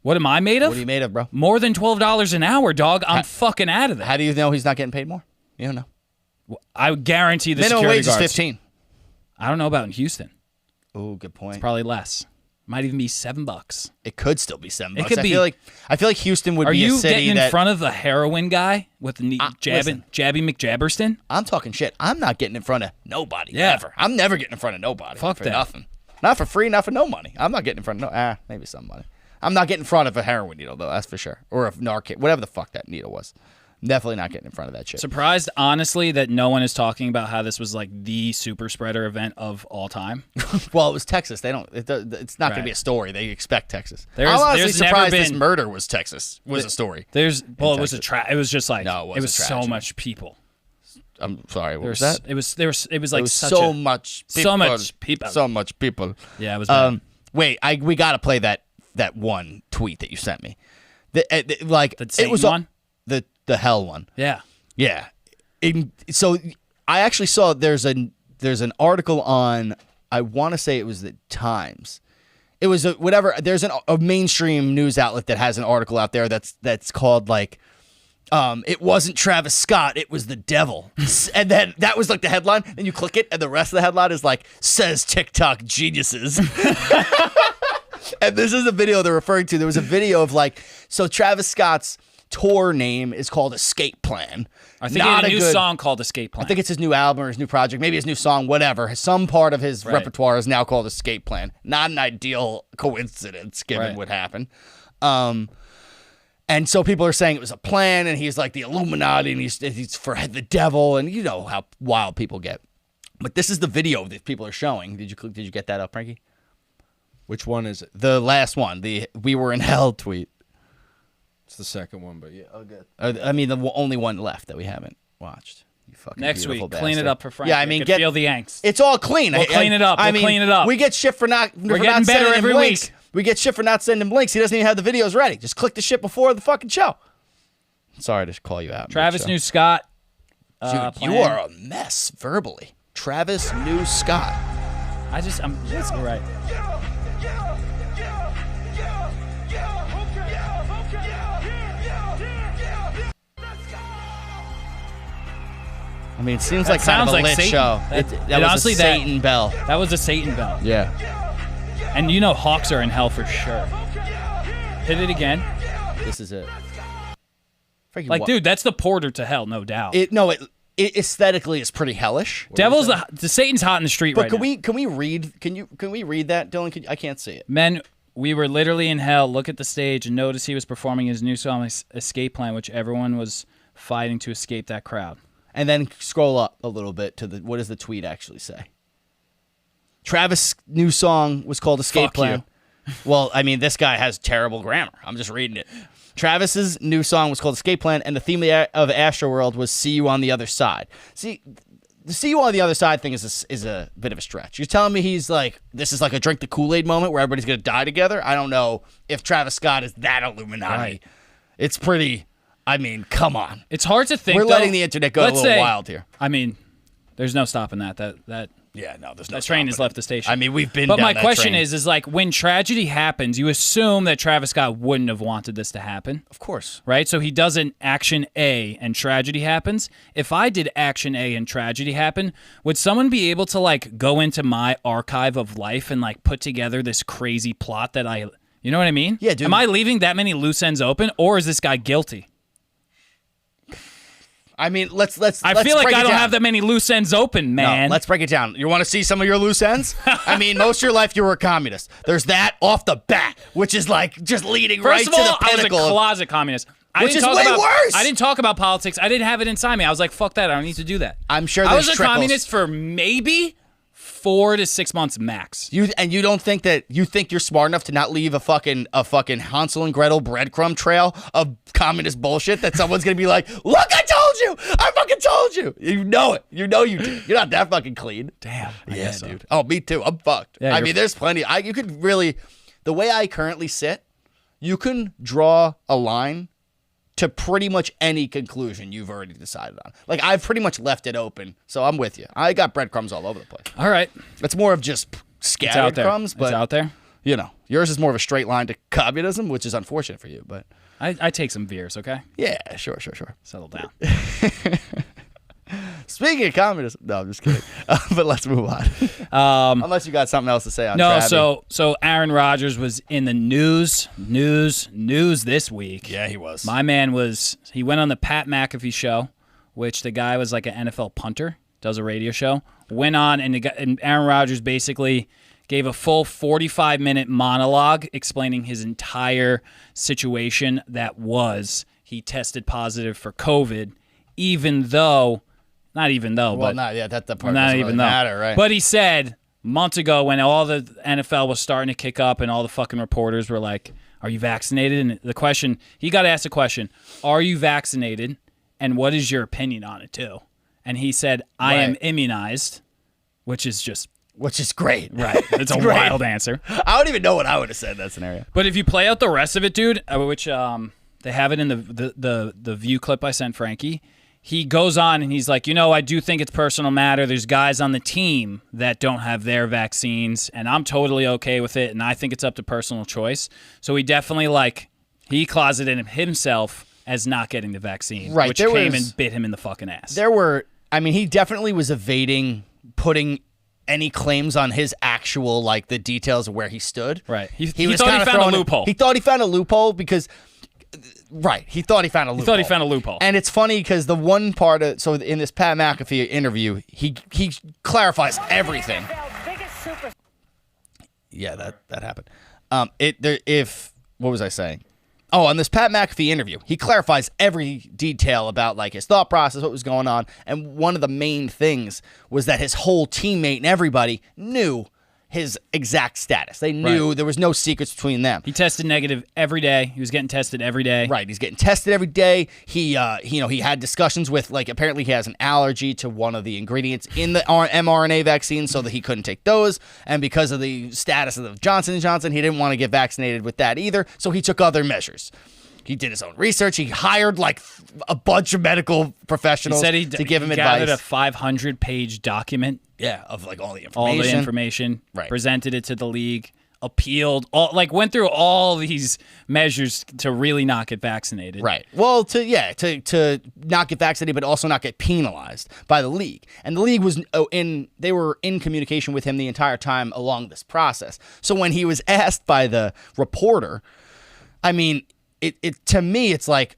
What am I made of? What are you made of, bro? More than $12 an hour, dog. I'm fucking out of there. How do you know he's not getting paid more? You don't know. I guarantee the Minimum security wage is guards... 15. I don't know about in Houston. Oh, good point. Probably less. Might even be $7. It could still be $7. It could be. I feel like Houston would Are be a you city getting in that front of the heroin guy with the listen. Jabby McJabberston? I'm talking shit. I'm not getting in front of nobody. Yeah. Ever. I'm never getting in front of nobody. Fuck for that. nothing. Not for free, not for no money. I'm not getting in front of maybe somebody. I'm not getting in front of a heroin needle though, that's for sure. Or a Narcan, whatever the fuck that needle was. Definitely not getting in front of that shit. Surprised, honestly, that no one is talking about how this was like the super spreader event of all time. Well, it was Texas. They don't. It's not going to Right. be a story. They expect Texas. There's- I'm honestly there's never surprised this been- murder was Texas. Was a story. It was it was just like No, it it was wasn't so tragedy. much people. I'm sorry. What There was that? It was like It was such so a, much. People. so much people. So much people. Yeah, it was bad. Wait, we got to play that one tweet that you sent me. The The it was Satan one? the hell one. Yeah. Yeah. So I actually saw there's an article on, I want to say it was the Times. It was whatever. There's a mainstream news outlet that has an article out there that's called like, it wasn't Travis Scott, it was the devil. And then that was like the headline. Then you click it, and the rest of the headline is like, says TikTok geniuses. And this is a video they're referring to. There was a video of like, so Travis Scott's tour name is called Escape Plan. I think he had a new song called Escape Plan. I think it's his new album or his new project, maybe his new song, whatever. Some part of his repertoire is now called Escape Plan. Not an ideal coincidence given what happened. And so people are saying it was a plan, and he's like the Illuminati, and he's for the devil, and you know how wild people get. But this is the video that people are showing. Did you get that up, Frankie? Which one is it? The last one, the "We Were in Hell" tweet. It's the second one, but yeah, I'll get. I mean, the only one left that we haven't watched. You fucking Next week, beautiful clean it bastard. up for Frank. Yeah, I mean, feel the angst. It's all clean. We'll clean it up. I We'll mean, clean it up. We get shit for not. We're getting better sending him every links. week. We get shit for not sending him links. He doesn't even have the videos ready. Just click the shit before the fucking show. Sorry to call you out. Travis New Scott. Dude, you are a mess verbally. Travis New Scott. I'm right. I mean, it seems That like kind of sounds a like lit Satan. show. That was honestly, a Satan bell. That was a Satan bell. Yeah. And you know hawks are in hell for sure. Hit it again. This is it. Freaking Like, dude, that's the porter to hell, no doubt. It aesthetically is pretty hellish. The Satan's hot in the street But right can now. we read? Can we read that, Dylan? I can't see it. Men, we were literally in hell. Look at the stage and notice he was performing his new song, Escape Plan, which everyone was fighting to escape that crowd. And then scroll up a little bit to what does the tweet actually say? Travis' new song was called Escape Fuck Plan. Well, I mean, this guy has terrible grammar. I'm just reading it. Travis's new song was called Escape Plan, and the theme of Astroworld was See You on the Other Side. See, the See You on the Other Side thing is a bit of a stretch. You're telling me he's like, this is like a drink the Kool-Aid moment where everybody's going to die together? I don't know if Travis Scott is that Illuminati. Right. It's pretty, I mean, come on. It's hard to think. We're letting the internet go a little wild here. I mean, there's no stopping that. Yeah, no, there's no That train has stopping left the station. I mean, we've been But down my that question train. is like when tragedy happens, you assume that Travis Scott wouldn't have wanted this to happen. Of course. Right? So he does an action A and tragedy happens. If I did action A and tragedy happen, would someone be able to like go into my archive of life and like put together this crazy plot that you know what I mean? Yeah, dude. Am I leaving that many loose ends open or is this guy guilty? I mean, let's I feel like break I it don't down. have that many loose ends open, man. No, let's break it down. You want to see some of your loose ends? I mean, most of your life you were a communist. There's that off the bat, which is like just leading right First of all, to the I was a pinnacle. closet communist. I Which didn't is talk way about, worse. I didn't talk about politics. I didn't have it inside me. I was like, fuck that. I don't need to do that. I'm sure I was there's a trickles. communist for maybe 4 to 6 months max. You don't think that you think you're smart enough to not leave a fucking Hansel and Gretel breadcrumb trail of communist bullshit that someone's gonna be like, look, I told you, I fucking told you. You know it. You know you did. You're not that fucking clean. Damn. Yeah, dude. Oh, me too. I'm fucked. Yeah, I you're mean, there's plenty. You could really, the way I currently sit, you can draw a line to pretty much any conclusion you've already decided on. Like, I've pretty much left it open, so I'm with you. I got breadcrumbs all over the place. All right. It's more of just It's scattered out there. crumbs, but it's out there. you know, yours is more of a straight line to communism, which is unfortunate for you. But I take some beers, okay? yeah, sure. Settle down. Speaking of communism, no, I'm just kidding. But let's move on. Unless you got something else to say on No, Travis. so Aaron Rodgers was in the news this week. Yeah, he was. My man he went on the Pat McAfee show, which the guy was like an NFL punter, does a radio show. Went on, and Aaron Rodgers basically gave a full 45-minute monologue explaining his entire situation that was he tested positive for COVID, not even though, well, but not yeah, that the part not doesn't even really though. matter, right? But he said months ago when all the NFL was starting to kick up and all the fucking reporters were like, are you vaccinated? And he got asked a question, are you vaccinated? And what is your opinion on it too? And he said, I am Right. immunized, which is great. right. It's a great. wild answer. I don't even know what I would have said in that scenario. But if you play out the rest of it, dude, which they have it in the view clip I sent Frankie, he goes on and he's like, I do think it's personal matter. There's guys on the team that don't have their vaccines, and I'm totally okay with it, and I think it's up to personal choice. So he definitely, he closeted himself as not getting the vaccine, Right, which there came was- and bit him in the fucking ass. He definitely was evading putting any claims on his actual, the details of where he stood. Right. He was thought he kinda found a throwing it- loophole. He thought he found a loophole because... Right, he thought he found a loophole. And it's funny because the one part of in this Pat McAfee interview, he clarifies everything. Yeah, that happened. What was I saying? Oh, on this Pat McAfee interview, he clarifies every detail about his thought process, what was going on, and one of the main things was that his whole teammate and everybody knew his exact status. They knew there was no secrets between them. He tested negative every day. He was getting tested every day. Right, he's getting tested every day. He had discussions with apparently he has an allergy to one of the ingredients in the mRNA vaccine, so that he couldn't take those. And because of the status of the Johnson & Johnson, he didn't want to get vaccinated with that either. So he took other measures. He did his own research. He hired like a bunch of medical He professionals said to give him gathered advice. a 500-page document. Yeah, of like all the information. All the information. Right. Presented it to the league. Appealed. Went through all these measures to really not get vaccinated. Right. Well, to not get vaccinated, but also not get penalized by the league. And the league was they were in communication with him the entire time along this process. So when he was asked by the reporter, I mean, it to me, it's like,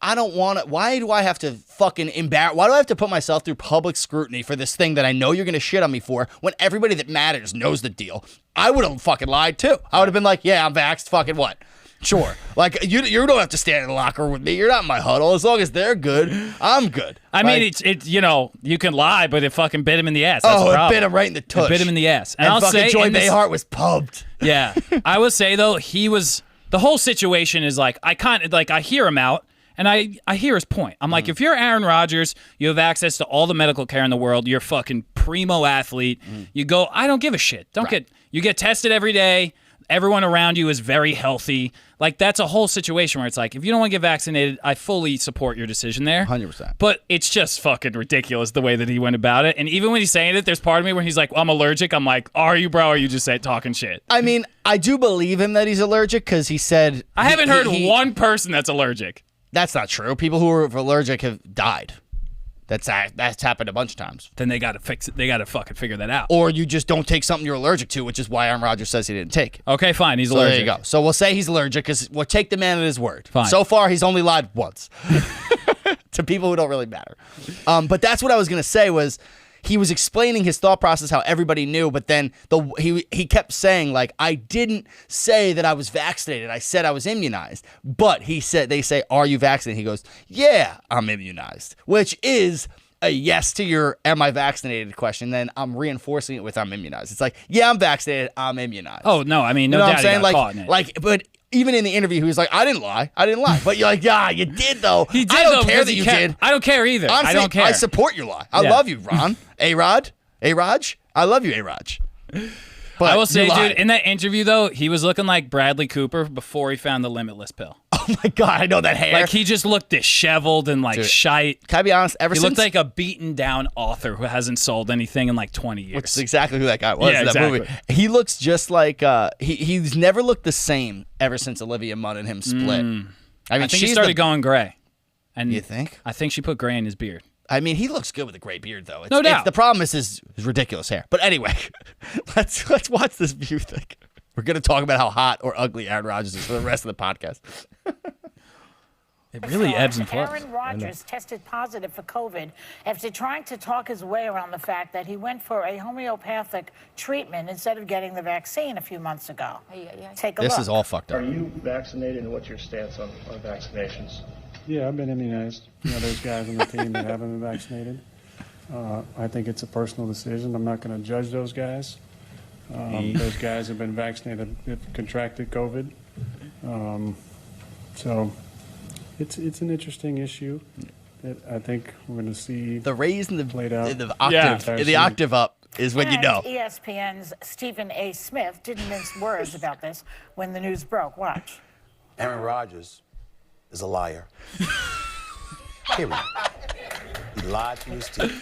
I don't want to. Why do I have to fucking embarrass? Why do I have to put myself through public scrutiny for this thing that I know you're going to shit on me for when everybody that matters knows the deal? I would have fucking lied too. I would have been like, yeah, I'm vaxxed. Fucking what? Sure. Like, you don't have to stand in the locker room with me. You're not in my huddle. As long as they're good, I'm good. I mean, it's you can lie, but it fucking bit him in the ass. That's the it problem. bit him right in the tush. It bit him in the ass. And I'll fucking say, Joy Behar was pumped. Yeah. I would say, though, the whole situation is like, I hear him out. And I hear his point. I'm like, if you're Aaron Rodgers, you have access to all the medical care in the world. You're a fucking primo athlete. You go, I don't give a shit. You get tested every day. Everyone around you is very healthy. Like, that's a whole situation where it's like, if you don't want to get vaccinated, I fully support your decision there. 100%. But it's just fucking ridiculous the way that he went about it. And even when he's saying it, there's part of me where he's like, well, I'm allergic. I'm like, are you, bro? Or are you just talking shit? I mean, I do believe him that he's allergic because he said... I haven't heard one person that's allergic. That's not true. People who are allergic have died. That's happened a bunch of times. Then they got to fix it. They got to fucking figure that out. Or you just don't take something you're allergic to, which is why Aaron Rodgers says he didn't take it. Okay, fine. He's So allergic. there you go. So we'll say he's allergic because we'll take the man at his word. Fine. So far, he's only lied once to people who don't really matter. But that's what I was going to say was he was explaining his thought process, how everybody knew, but then he kept saying, like, I didn't say that I was vaccinated. I said I was immunized. But they say, are you vaccinated? He goes, yeah, I'm immunized, which is a yes to your am I vaccinated question. Then I'm reinforcing it with I'm immunized. It's like, yeah, I'm vaccinated. I'm immunized. Oh, no. I mean, no you know doubt what I'm saying? he got caught in it. But even in the interview, he was like, I didn't lie. But you're like, yeah, you did, though. He did, I don't though, care because that he you kept- did. I don't care either. I'm I saying don't care. I support your lie. I love you, Ron. A-Rod. A-Raj. I love you, A-Raj. But I will say, you lied. dude, in that interview, though, he was looking like Bradley Cooper before he found the Limitless pill. Oh, my God. I know that hair. Like, he just looked disheveled and, like, Dude, shite. Can I be honest? He looked like a beaten-down author who hasn't sold anything in, like, 20 years. Which is exactly who that guy was Yeah, in that exactly. movie. He looks just like he's never looked the same ever since Olivia Munn and him split. I mean, I think he she's started going gray. And You think? I think she put gray in his beard. I mean, he looks good with a gray beard, though. No doubt. The problem is his ridiculous hair. But anyway, let's watch this view thing. We're going to talk about how hot or ugly Aaron Rodgers is for the rest of the podcast. It really ebbs and flows. Aaron Rodgers tested positive for COVID after trying to talk his way around the fact that he went for a homeopathic treatment instead of getting the vaccine a few months ago. Take a look. This is all fucked up. Are you vaccinated, and what's your stance on vaccinations? Yeah, I've been immunized. There's guys on the team that haven't been vaccinated. I think it's a personal decision. I'm not going to judge those guys. Those guys have been vaccinated, have contracted COVID. So it's an interesting issue that I think we're going to see the raise in the played out. the octave, the octave up is when you know. ESPN's Stephen A. Smith didn't mince words about this when the news broke. Watch. Aaron Rodgers is a liar. Period. He lied to his team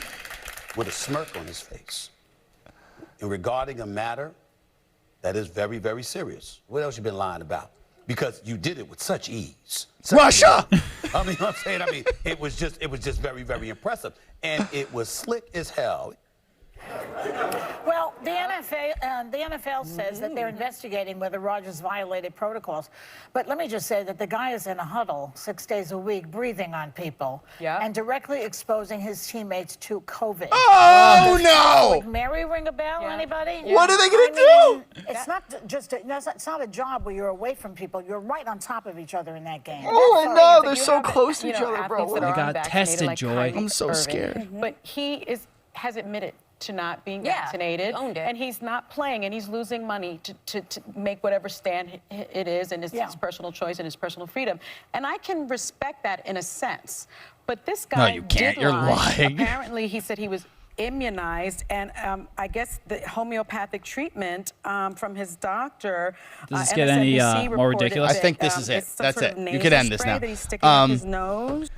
with a smirk on his face. And regarding a matter that is very, very serious. What else you been lying about? Because you did it with such ease. Russia! I mean, I'm saying, it was just very, very impressive. And it was slick as hell. Well, the NFL says that they're investigating whether Rodgers violated protocols. But let me just say that the guy is in a huddle 6 days a week, breathing on people and directly exposing his teammates to COVID. Oh, no! Would Mary ring a bell, anybody? What are they going to do? It's not just it's not a job where you're away from people. You're right on top of each other in that game. Oh, no, they're so close to each other, bro. They got tested, Joy. I'm so scared. But he has admitted to not being vaccinated, owned it. And he's not playing, and he's losing money to make whatever stand it is, and it's his personal choice and his personal freedom. And I can respect that in a sense. But this guy No, you can't. did You're lie. lying. Apparently, he said he was immunized, and I guess the homeopathic treatment from his doctor. Does this get any more ridiculous? I think this is it. That's it. You could end this now. That he's sticking up his nose.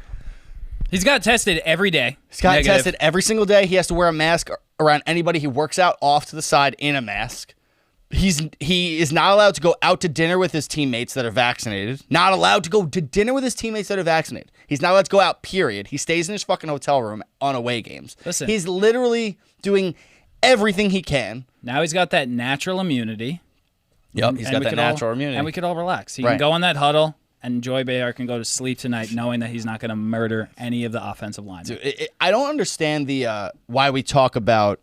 He's got tested every day. He's got tested every single day. He has to wear a mask around anybody he works out, off to the side in a mask. He is not allowed to go out to dinner with his teammates that are vaccinated. Not allowed to go to dinner with his teammates that are vaccinated. He's not allowed to go out, period. He stays in his fucking hotel room on away games. Listen. He's literally doing everything he can. Now he's got that natural immunity. Yep, he's got that natural immunity. And we could all relax. He can go in that huddle, and Joy Behar can go to sleep tonight knowing that he's not going to murder any of the offensive linemen. Dude, I don't understand the why we talk about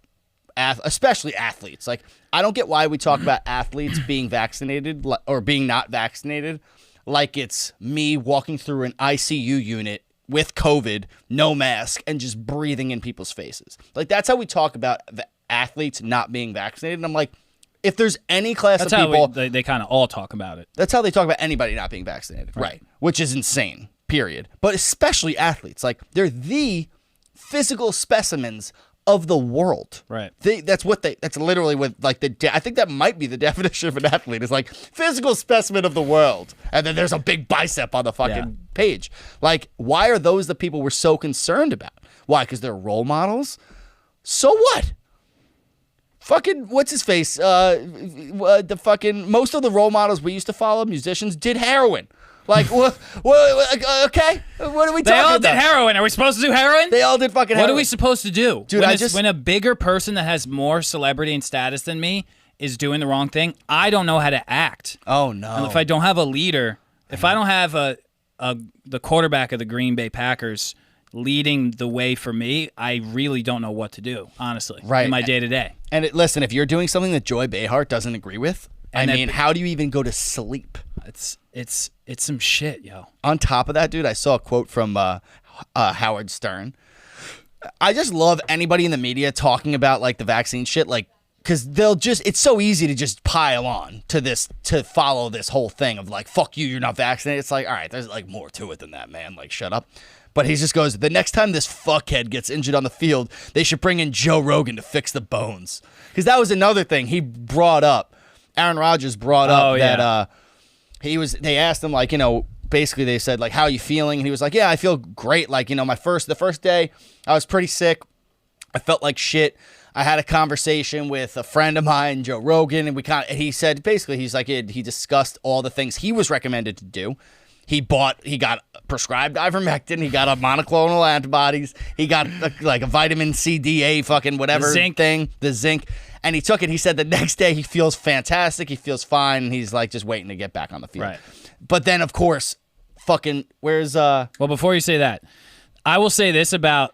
especially athletes. Like, I don't get why we talk about athletes being vaccinated or being not vaccinated like it's me walking through an ICU unit with COVID, no mask, and just breathing in people's faces. Like, that's how we talk about the athletes not being vaccinated. And I'm like, if there's any class of people... They kind of all talk about it. That's how they talk about anybody not being vaccinated. Right. Which is insane, period. But especially athletes. Like, they're the physical specimens of the world. Right. That's literally what, like, I think that might be the definition of an athlete, is like physical specimen of the world. And then there's a big bicep on the fucking page. Like, why are those the people we're so concerned about? Why? Because they're role models? So what? Fucking, what's his face? The fucking, most of the role models we used to follow, musicians, did heroin. Like, okay, what are we talking about? They all did heroin. Are we supposed to do heroin? They all did fucking heroin. What are we supposed to do? Dude, when a bigger person that has more celebrity and status than me is doing the wrong thing, I don't know how to act. Oh, no. And if I don't have a leader, if I don't have the quarterback of the Green Bay Packers leading the way for me, I really don't know what to do, honestly, in my day-to-day. And listen, if you're doing something that Joy Behar doesn't agree with, how do you even go to sleep? It's some shit, yo. On top of that, dude, I saw a quote from Howard Stern. I just love anybody in the media talking about, like, the vaccine shit, like, because it's so easy to just pile on to this, to follow this whole thing of, like, fuck you, you're not vaccinated. It's like, all right, there's, like, more to it than that, man. Like, shut up. But he just goes, the next time this fuckhead gets injured on the field, they should bring in Joe Rogan to fix the bones. Because that was another thing he brought up. Aaron Rodgers brought up that they asked him, like, you know, basically they said, like, how are you feeling? And he was like, yeah, I feel great. Like, you know, the first day I was pretty sick. I felt like shit. I had a conversation with a friend of mine, Joe Rogan, and he said, basically, he's like, he discussed all the things he was recommended to do. He got prescribed ivermectin. He got a monoclonal antibodies. He got a vitamin C, D, fucking whatever the zinc. And he took it. He said the next day he feels fantastic. He feels fine. And he's like just waiting to get back on the field. Right. But then, of course, fucking where's Well, before you say that, I will say this about,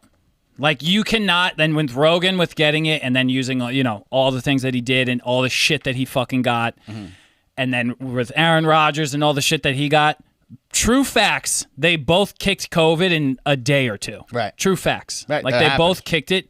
like, you cannot, then with Rogan with getting it and then using, you know, all the things that he did and all the shit that he fucking got, and then with Aaron Rodgers and all the shit that he got, true facts, they both kicked COVID in a day or two. Right. True facts. Right. Like, they both kicked it.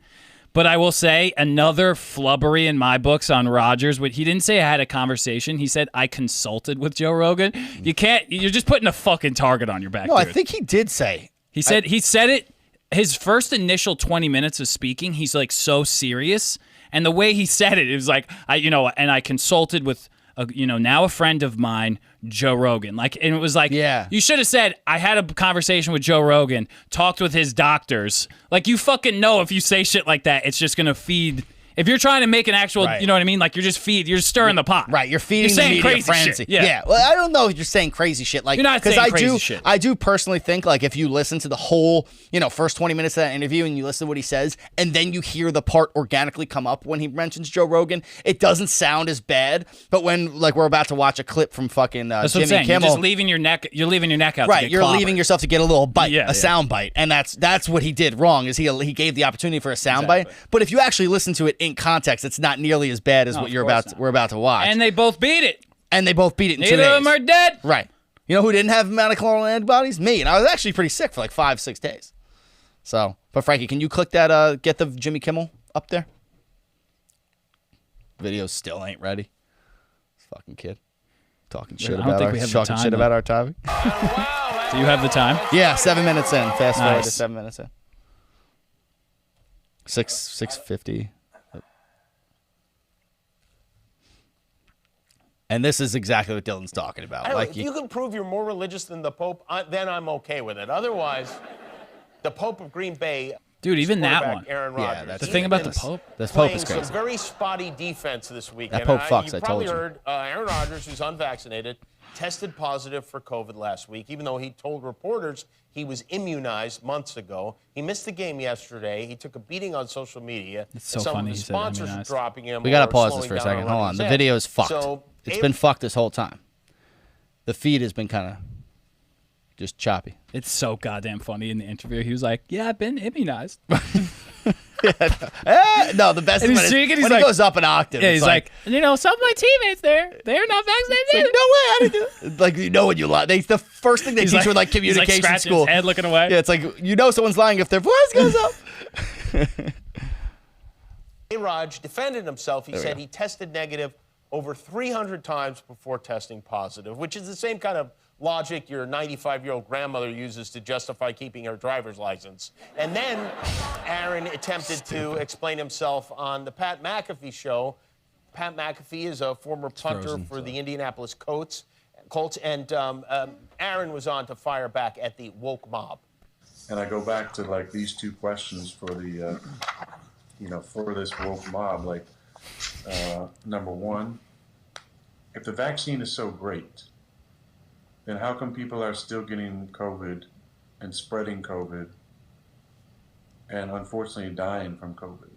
But I will say another flubbery in my books on Rodgers. He didn't say I had a conversation. He said I consulted with Joe Rogan. You're just putting a fucking target on your back. No, dude. I think he did say. He said it. His first initial 20 minutes of speaking, he's like so serious, and the way he said it was like I consulted with now a friend of mine, Joe Rogan. Like, and it was like, you should have said, I had a conversation with Joe Rogan, talked with his doctors. Like, you fucking know if you say shit like that, it's just going to feed. If you're trying to make an actual, you know what I mean? Like, you're stirring the pot. Right, you're feeding the media crazy frenzy. Shit. Yeah. Well, I don't know if you're saying crazy shit. Like, you're not saying crazy shit. I do personally think, like, if you listen to the whole, first 20 minutes of that interview and you listen to what he says, and then you hear the part organically come up when he mentions Joe Rogan, it doesn't sound as bad. But when, like, we're about to watch a clip from fucking That's Jimmy what I'm saying. Kimmel. You're just leaving your neck. You're leaving your neck out. Right, to get you're clobbered. leaving yourself to get a little bite, sound bite, and that's what he did wrong. Is he gave the opportunity for a sound bite? But if you actually listen to it in context, it's not nearly as bad as what we're about to watch. And they both beat it. In 2 days. Neither of them are dead. Right. You know who didn't have monoclonal antibodies? Me, and I was actually pretty sick for like 5-6 days. So, but Frankie, can you click that? Get the Jimmy Kimmel up there. Video still ain't ready. This fucking kid talking shit about our topic. Do you have the time? Yeah, 7 minutes in. Fast forward to 7 minutes in. 650. And this is exactly what Dylan's talking about. Like, if you can prove you're more religious than the Pope, then I'm okay with it. Otherwise, the Pope of Green Bay, dude, even that one. Aaron Rodgers. That's the thing about the Pope. This Pope is playing crazy. some very spotty defense this weekend. That Pope fucks. You I probably told you. heard Aaron Rodgers, who's unvaccinated, tested positive for COVID last week, even though he told reporters he was immunized months ago. He missed the game yesterday. He took a beating on social media. It's so Some funny of the he said sponsors are immunized. dropping him. We got to or pause this slowing for a down second. on Hold what on. he The said. video is fucked. So, It's been fucked this whole time. The feed has been kind of just choppy. It's so goddamn funny in the interview. He was like, "Yeah, I've been immunized." No, the best And is he's when, singing, he's when like- he goes up an octave. Yeah, it's he's like, you know, some of my teammates there, they're not vaccinated. It's like, no way, I didn't do it. Like, you know when you lie. The first thing they He's teach like- you in like he's like communication scratching school. his head, looking away. Yeah, it's like, you know someone's lying if their voice goes up. A-Raj defended himself. He There we said go. he tested negative over 300 times before testing positive, which is the same kind of logic your 95-year-old grandmother uses to justify keeping her driver's license. And then Aaron attempted to explain himself on the Pat McAfee show. Pat McAfee is a former punter for the Indianapolis Colts, and Aaron was on to fire back at the woke mob. And I go back to like these two questions for the, for this woke mob. Like, number one, if the vaccine is so great, then how come people are still getting COVID and spreading COVID and unfortunately dying from COVID?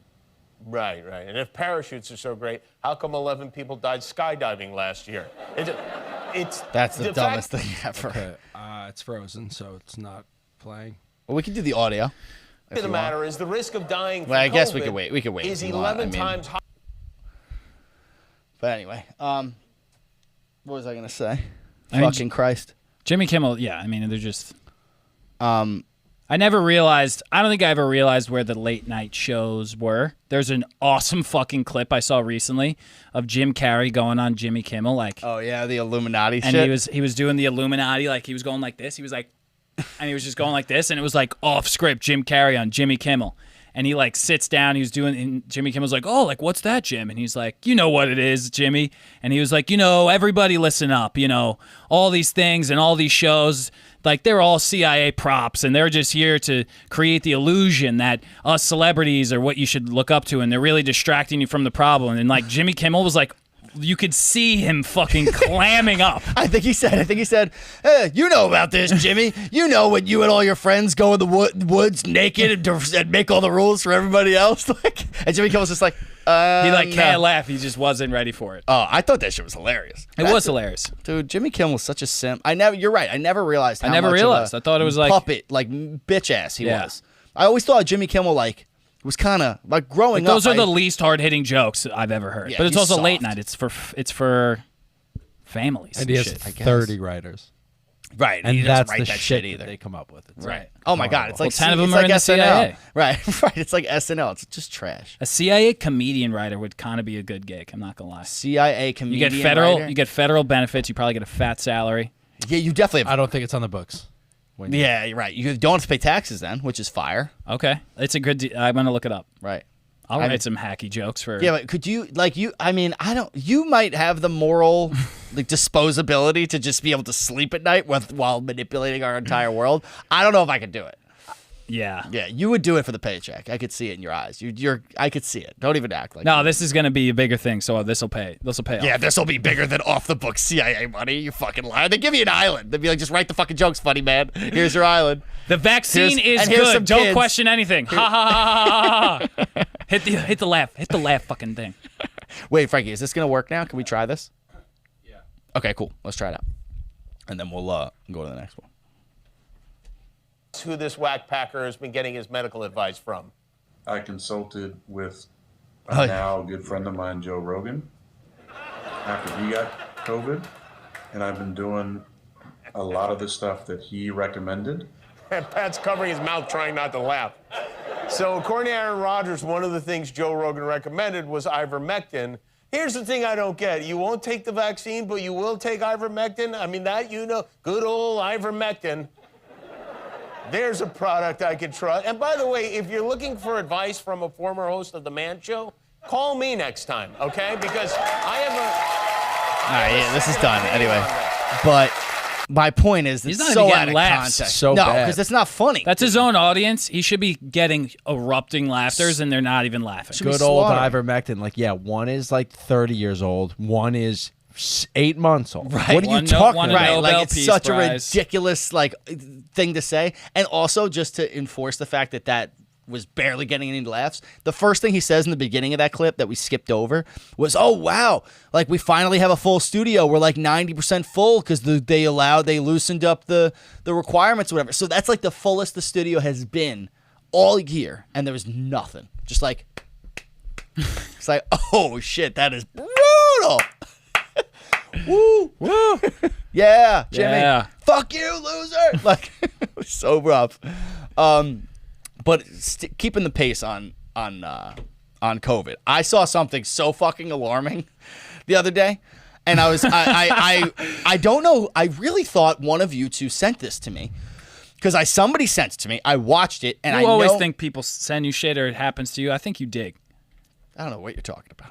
Right. And if parachutes are so great, how come 11 people died skydiving last year? That's the dumbest thing ever. Okay. It's frozen, so it's not playing. Well, we can do the audio. The matter is the risk of dying from Well, I guess we COVID could wait. We could wait. is if you want. 11 times higher. But anyway, what was I gonna say? I mean, Fucking Christ. Jimmy Kimmel, yeah, I mean, they're just... I never realized, I don't think I ever realized where the late night shows were. There's an awesome fucking clip I saw recently of Jim Carrey going on Jimmy Kimmel, like... Oh, yeah, the Illuminati and shit. he was doing the Illuminati, like, he was going like this. He was like... And he was just going like this, and it was like off script Jim Carrey on Jimmy Kimmel. And he like sits down, he was doing, and Jimmy Kimmel's like, oh, like, what's that, Jim? And he's like, you know what it is, Jimmy. And he was like, everybody listen up, all these things and all these shows, like, they're all CIA props, and they're just here to create the illusion that us celebrities are what you should look up to, and they're really distracting you from the problem. And like, Jimmy Kimmel was like, you could see him fucking clamming up. I think he said, hey, you know about this, Jimmy. You know when you and all your friends go in the woods naked and make all the rules for everybody else. Like, and Jimmy Kimmel's just like, He like can't laugh. He just wasn't ready for it. Oh, I thought that shit was hilarious. It was hilarious. Dude, Jimmy Kimmel was such a simp. You're right. I never realized how I never much realized. of a I thought it was like puppet, like bitch ass he Yeah. was. I always thought Jimmy Kimmel like was kind of like growing those up. are the least hard hitting jokes I've ever heard. Yeah, but it's he's also late soft. night. It's for families. And he has shit. 30 writers. Right, And he doesn't that's write the that shit shit that either. they come up with. It's Right. Oh my God, it's like 10 of them it's are like in the SNL. CIA. Right. It's like SNL. It's just trash. A CIA comedian writer would kind of be a good gig. I'm not gonna lie. CIA You comedian. get federal. writer? You get federal benefits. You probably get a fat salary. Yeah, you definitely. I don't think it's on the books. Yeah, you're right. You don't have to pay taxes then, which is fire. Okay, it's a good. I'm gonna look it up. Right. I'll I mean- write some hacky jokes for. Yeah, but could you I mean, I don't. You might have the moral disposability to just be able to sleep at night while manipulating our entire world. I don't know if I could do it. Yeah. Yeah, you would do it for the paycheck. I could see it in your eyes. I could see it. Don't even act like. No, this is gonna be a bigger thing. So this will pay. This will pay off. Yeah, this will be bigger than off the book CIA money. You fucking liar. They give you an island. They'd be like, just write the fucking jokes, funny man. Here's your island. The vaccine Here's is some good. Don't kids. question anything. Ha ha ha ha ha. Hit the laugh. Hit the laugh fucking thing. Wait, Frankie, is this gonna work now? Can we try this? Yeah. Okay, cool. Let's try it out, and then we'll go to the next one. Who this whack packer has been getting his medical advice from. I consulted with a now good friend of mine, Joe Rogan, after he got COVID, and I've been doing a lot of the stuff that he recommended. And Pat's covering his mouth trying not to laugh. So according to Aaron Rodgers, one of the things Joe Rogan recommended was ivermectin. Here's the thing I don't get. You won't take the vaccine, but you will take ivermectin? I mean, that good old ivermectin. There's a product I could trust. And by the way, if you're looking for advice from a former host of The Man Show, call me next time, okay? Because I have a... All right, yeah, this is done anyway. But my point is, He's it's not so even out getting of laughs. context. So no, bad. because it's not funny. That's his own audience. He should be getting erupting laughters, and they're not even laughing. Good old ivermectin. Like, yeah, one is like 30 years old. One is 8 months old. Right. What are you talking about? Right, like it's Peace such Prize. a ridiculous like thing to say, and also just to enforce the fact that that was barely getting any laughs. The first thing he says in the beginning of that clip that we skipped over was, "Oh wow, like we finally have a full studio. We're like 90% full because they loosened up the requirements, or whatever." So that's like the fullest the studio has been all year, and there was nothing. Just like it's like, oh shit, that is brutal. Woo, woo, yeah, Jimmy. Yeah. Fuck you, loser. Like, it was so rough. But keeping the pace on COVID, I saw something so fucking alarming the other day, and I was I don't know. I really thought one of you two sent this to me because somebody sent it to me. I watched it, and You I always know, think people send you shit or it happens to you. I think you dig. I don't know what you're talking about.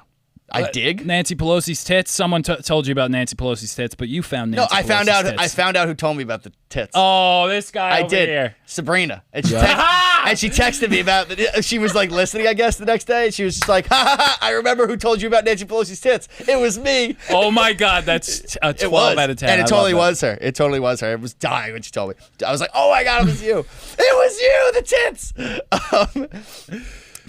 I dig Nancy Pelosi's tits. Someone told you about Nancy Pelosi's tits, but you found Nancy. No, I found Pelosi's out. Tits. I found out who told me about the tits. Oh, this guy. I over did. Here. Sabrina, and she texted me about. She was like listening, I guess, the next day. And she was just like, "Ha ha ha! I remember who told you about Nancy Pelosi's tits. It was me." Oh my God, that's a 12 It was. out of 10. And it I totally love that. was her. It totally was her. It was dying when she told me. I was like, "Oh my God, it was you! It was you, the tits."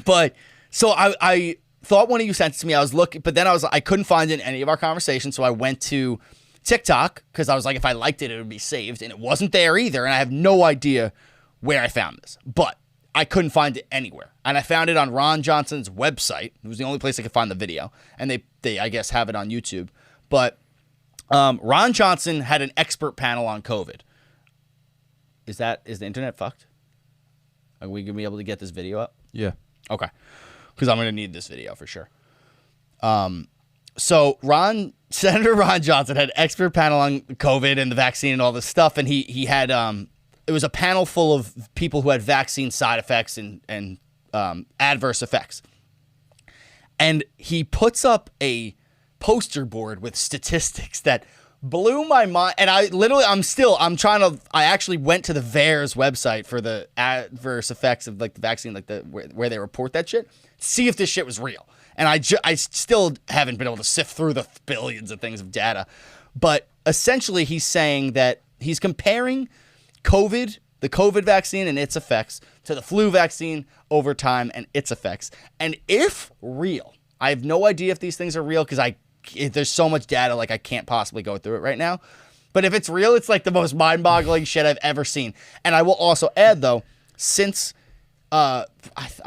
But so I thought one of you sent it to me. I was looking, but then I couldn't find it in any of our conversations, so I went to TikTok because I was like, if I liked it, it would be saved, and it wasn't there either, and I have no idea where I found this, but I couldn't find it anywhere, and I found it on Ron Johnson's website. It was the only place I could find the video, and they I guess have it on YouTube, but Ron Johnson had an expert panel on COVID. Is the internet fucked? Are we gonna be able to get this video up? Yeah. Okay. Because I'm going to need this video for sure. So Senator Ron Johnson had an expert panel on COVID and the vaccine and all this stuff, and he had it was a panel full of people who had vaccine side effects and adverse effects. And he puts up a poster board with statistics that blew my mind. And I actually went to the VAERS website for the adverse effects of like the vaccine, like where they report that shit, see if this shit was real. And I still haven't been able to sift through the billions of things of data. But essentially he's saying that he's comparing the COVID vaccine and its effects to the flu vaccine over time and its effects. And if real, I have no idea if these things are real because there's so much data, like I can't possibly go through it right now. But if it's real, it's like the most mind-boggling shit I've ever seen. And I will also add, though, since I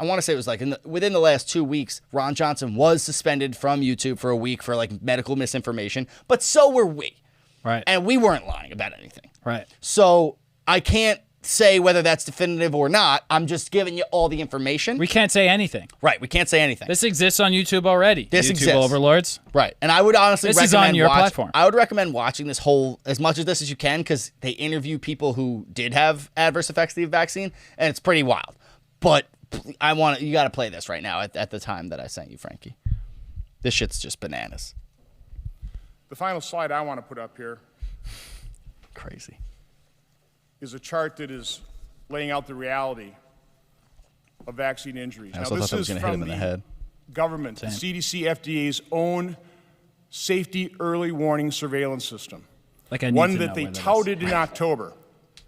want to say it was like within the last 2 weeks, Ron Johnson was suspended from YouTube for a week for like medical misinformation, but so were we. Right. And we weren't lying about anything. Right. So I can't say whether that's definitive or not. I'm just giving you all the information. We can't say anything. Right. We can't say anything. This exists on YouTube already. This YouTube exists. overlords. Right. And I would honestly This recommend is on your platform. I would recommend watching this whole, as much of this as you can, because they interview people who did have adverse effects of the vaccine, and it's pretty wild. But you got to play this right now at the time that I sent you, Frankie. This shit's just bananas. The final slide I want to put up here Crazy. is a chart that is laying out the reality of vaccine injuries. I also now, thought that was this going is to hit from him in the the head. government, the CDC, FDA's own safety early warning surveillance system. Like I need one to that know they where that touted is. in October.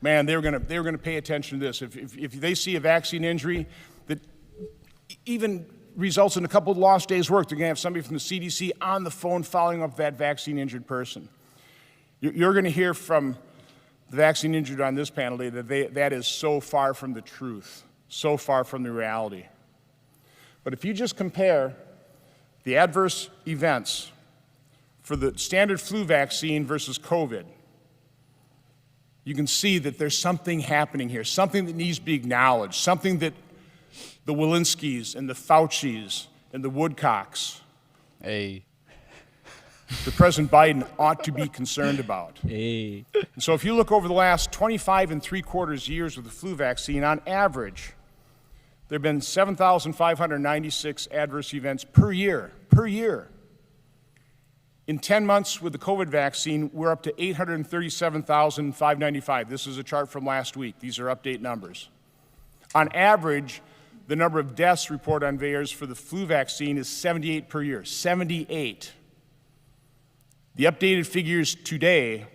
Man, they were going to pay attention to this. If they see a vaccine injury that even results in a couple of lost days' work, they're going to have somebody from the CDC on the phone following up that vaccine injured person. You're going to hear from the vaccine injured on this panel today that that is so far from the truth, so far from the reality. But if you just compare the adverse events for the standard flu vaccine versus COVID, you can see that there's something happening here, something that needs to be acknowledged, something that the Walensky's and the Fauci's and the Woodcocks that President Biden ought to be concerned about. And so if you look over the last 25 and 3/4 years with the flu vaccine, on average, there have been 7,596 adverse events per year. In 10 months with the COVID vaccine, we're up to 837,595. This is a chart from last week. These are update numbers. On average, the number of deaths reported on VAERS for the flu vaccine is 78 per year, 78. The updated figures today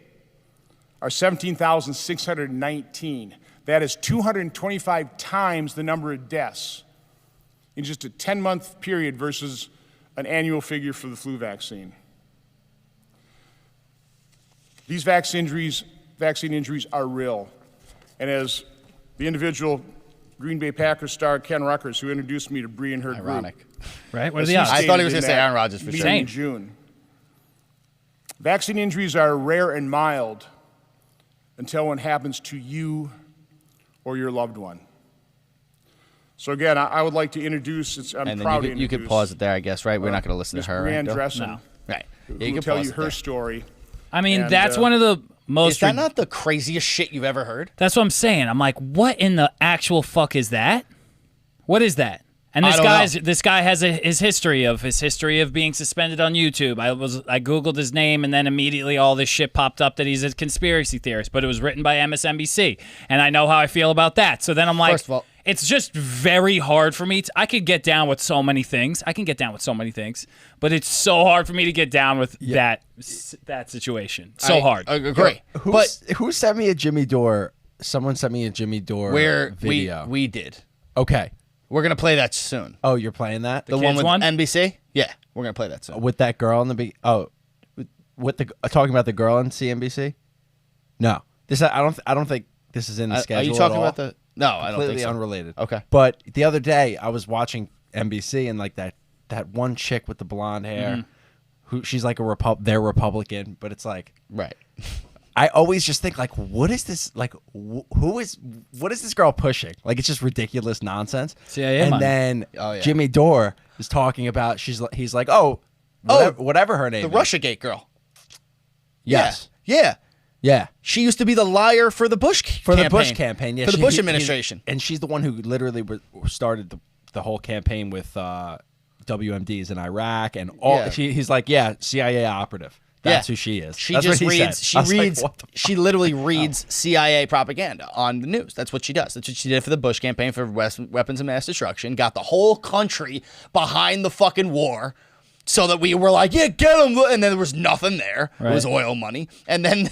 are 17,619. That is 225 times the number of deaths in just a 10-month period versus an annual figure for the flu vaccine. These vaccine injuries are real. And as the individual Green Bay Packers star Ken Ruckers, who introduced me to Bree and her Ironic. group. Right? What are the odds? I thought he was going to say Aaron Rodgers for sure. In June. Vaccine injuries are rare and mild until one happens to you or your loved one. So again, I would like to introduce, I'm and proud then to you could pause it there, I guess, right? We're not going to listen to her. Brianne Right? Dressen, No. Right. who Yeah, you will can tell pause you it her there. story. I mean, And, that's one of the most. Is that not the craziest shit you've ever heard? That's what I'm saying. I'm like, what in the actual fuck is that? What is that? And I don't know. this guy has his history of being suspended on YouTube. I googled his name, and then immediately all this shit popped up that he's a conspiracy theorist. But it was written by MSNBC, and I know how I feel about that. So then I'm like, First of all, it's just very hard for me. I could get down with so many things. But it's so hard for me to get down with that situation. So hard. I agree. Who sent me a Jimmy Dore? Someone sent me a Jimmy Dore video. We did. Okay. We're going to play that soon. Oh, you're playing that? The one with NBC? Yeah, we're going to play that soon. With that girl in the with the talking about the girl on CNBC? No. I don't think this is in the schedule. Are you talking at all. about the No, I don't think Completely so. unrelated. Okay. But the other day I was watching NBC and like that one chick with the blonde hair who she's like they're Republican, but it's like right. I always just think like, what is this? Like, what is this girl pushing? Like, it's just ridiculous nonsense. CIA and money. then Jimmy Dore is talking about. He's like, whatever her name. The Russiagate girl. Yes. Yeah. She used to be the liar for the Bush campaign. The Bush campaign. Yeah, for the Bush administration. And she's the one who literally started the whole campaign with WMDs in Iraq and all. Yeah. He's like, CIA operative. That's who she is. She That's just what he reads. said. She I was like, reads. what the She literally reads CIA propaganda on the news. That's what she does. That's what she did for the Bush campaign for weapons of mass destruction. Got the whole country behind the fucking war, so that we were like, yeah, get them. And then there was nothing there. It was oil money. And then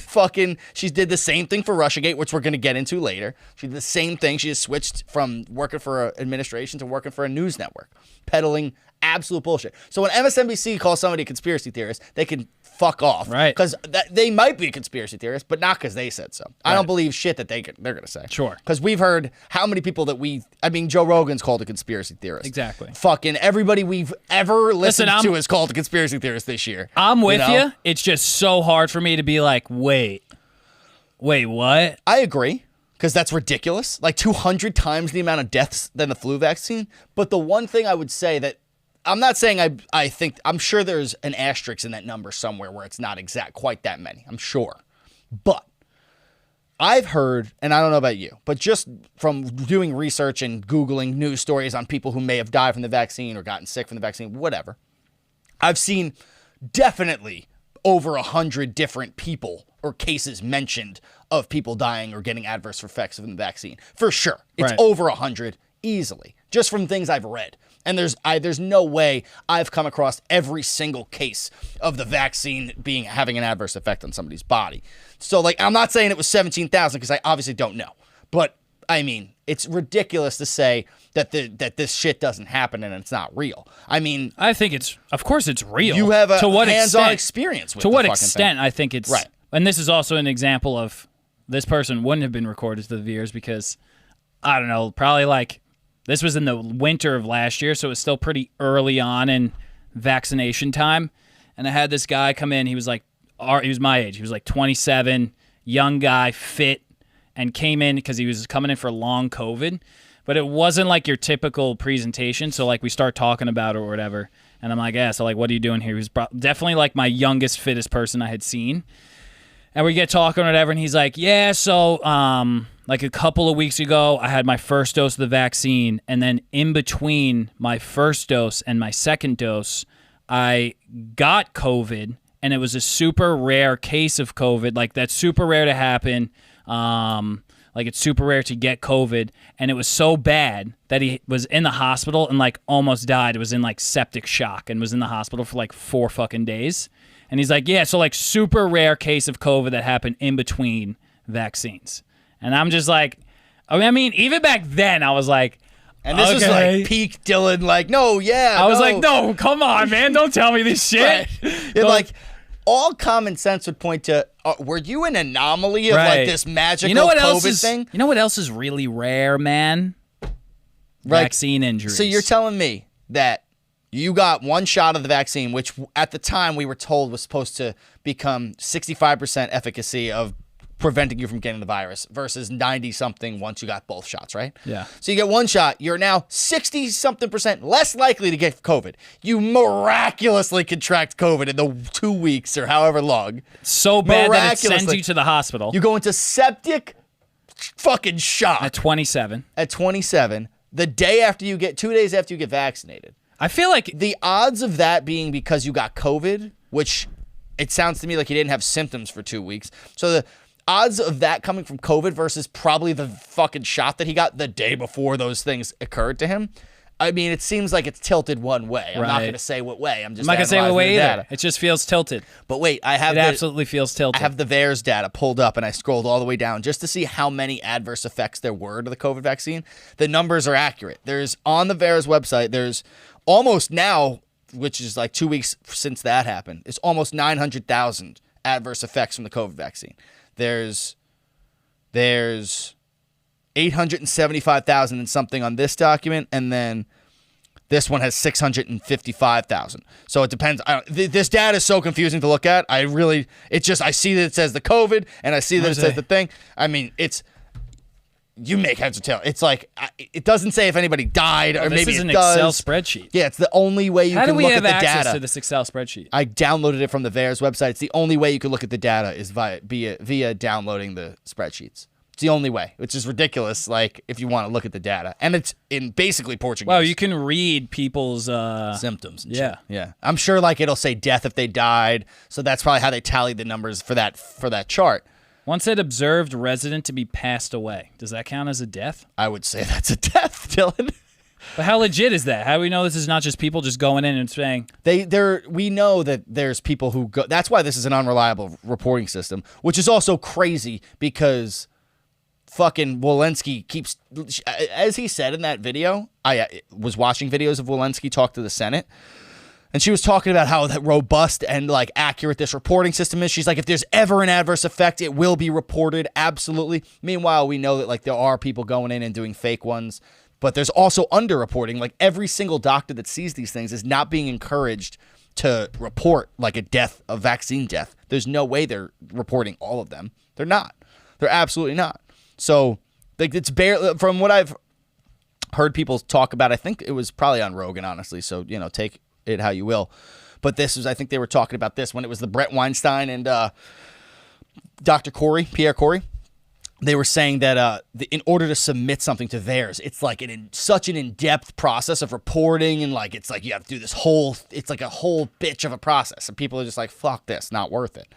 she did the same thing for Russiagate, which we're going to get into later. She did the same thing. She just switched from working for an administration to working for a news network, peddling absolute bullshit. So when MSNBC calls somebody a conspiracy theorist, they can fuck off. Right. Because they might be a conspiracy theorist, but not because they said so. I don't believe shit that they're going to say. Sure. Because we've heard how many people Joe Rogan's called a conspiracy theorist. Exactly. Fucking everybody we've ever listened to is called a conspiracy theorist this year. I'm with you. It's just so hard for me to be like, wait, what? I agree. Because that's ridiculous. Like 200 times the amount of deaths than the flu vaccine. But the one thing I would say that I'm not saying I'm sure there's an asterisk in that number somewhere where it's not quite that many. I'm sure. But I've heard, and I don't know about you, but just from doing research and Googling news stories on people who may have died from the vaccine or gotten sick from the vaccine, whatever, I've seen definitely over 100 different people or cases mentioned of people dying or getting adverse effects from the vaccine. For sure. It's over 100 easily, just from things I've read. And there's no way I've come across every single case of the vaccine having an adverse effect on somebody's body. So, I'm not saying it was 17,000 because I obviously don't know. But, I mean, it's ridiculous to say that this shit doesn't happen and it's not real. I mean, I think of course it's real. You have a hands-on hands-on experience with to the what fucking extent thing. I think it's right. And this is also an example of this person wouldn't have been recorded to the viewers because I don't know, probably this was in the winter of last year, so it was still pretty early on in vaccination time. And I had this guy come in. He was he was my age. He was 27, young guy, fit, and came in because he was coming in for long COVID. But it wasn't like your typical presentation. So we start talking about it or whatever. And I'm like, yeah, so like, what are you doing here? He was definitely like my youngest, fittest person I had seen. And we get talking or whatever, and he's like, yeah, so like a couple of weeks ago, I had my first dose of the vaccine, and then in between my first dose and my second dose, I got COVID, and it was a super rare case of COVID. Like, that's super rare to happen. Like, it's super rare to get COVID, and it was so bad that he was in the hospital and, like, almost died. It was in, like, septic shock and was in the hospital for, like, 4 fucking days. And he's like, yeah, so, like, super rare case of COVID that happened in between vaccines. And I'm just like, I mean, even back then, I was like, and this is like peak Dylan, like, no, yeah. I was like, no, come on, man. Don't tell me this shit. Right. Like, all common sense would point to, were you an anomaly of like this magical COVID thing? You know what else is really rare, man? Vaccine injuries. So you're telling me that you got one shot of the vaccine, which at the time we were told was supposed to become 65% efficacy of preventing you from getting the virus versus 90-something once you got both shots, right? Yeah. So you get one shot, you're now 60-something% less likely to get COVID. You miraculously contract COVID in the 2 weeks or however long. So bad that it sends you to the hospital. You go into septic fucking shock. At 27. At 27, the day after you get, 2 days after you get vaccinated. I feel like the odds of that being because you got COVID, which it sounds to me like you didn't have symptoms for 2 weeks. So the odds of that coming from COVID versus probably the fucking shot that he got the day before those things occurred to him. I mean, it seems like it's tilted one way. I'm not going to say what way. I'm not going to say what way either. It just feels tilted. But wait, it absolutely feels tilted. I have the VAERS data pulled up, and I scrolled all the way down just to see how many adverse effects there were to the COVID vaccine. The numbers are accurate. There's on the VAERS website, there's almost now, which is like 2 weeks since that happened, it's almost 900,000 adverse effects from the COVID vaccine. There's 875,000 and something on this document, and then this one has 655,000. So it depends. This data is so confusing to look at. I see that it says the COVID, and I see that it says the thing. I mean, you make heads or tails. It's like, it doesn't say if anybody died, or maybe it does. This is an Excel spreadsheet. Yeah, it's the only way you can look at the data. How do we have access to this Excel spreadsheet? I downloaded it from the VAERS website. It's the only way you can look at the data is via downloading the spreadsheets. It's the only way, which is ridiculous, like, if you want to look at the data. And it's in basically Portuguese. Well, you can read people's symptoms and shit. Yeah. I'm sure, like, it'll say death if they died, so that's probably how they tallied the numbers for that chart. One said observed resident to be passed away. Does that count as a death? I would say that's a death, Dylan. But how legit is that? How do we know this is not just people just going in and saying... We know that there's people who go... That's why this is an unreliable reporting system, which is also crazy because fucking Walensky keeps... As he said in that video, I was watching videos of Walensky talk to the Senate, and she was talking about how robust and like accurate this reporting system is. She's like, if there's ever an adverse effect, it will be reported. Absolutely. Meanwhile, we know that like there are people going in and doing fake ones, but there's also underreporting. Like every single doctor that sees these things is not being encouraged to report like a vaccine death. There's no way they're reporting all of them. They're not. They're absolutely not. So like it's barely, from what I've heard people talk about, I think it was probably on Rogan, honestly. So, take it how you will, but I think they were talking about this when it was the Brett Weinstein and Dr. Pierre Corey. They were saying that in order to submit something to VAERS, it's like such an in-depth process of reporting, and like it's like you have to do it's like a whole bitch of a process, and people are just like, fuck this, not worth it.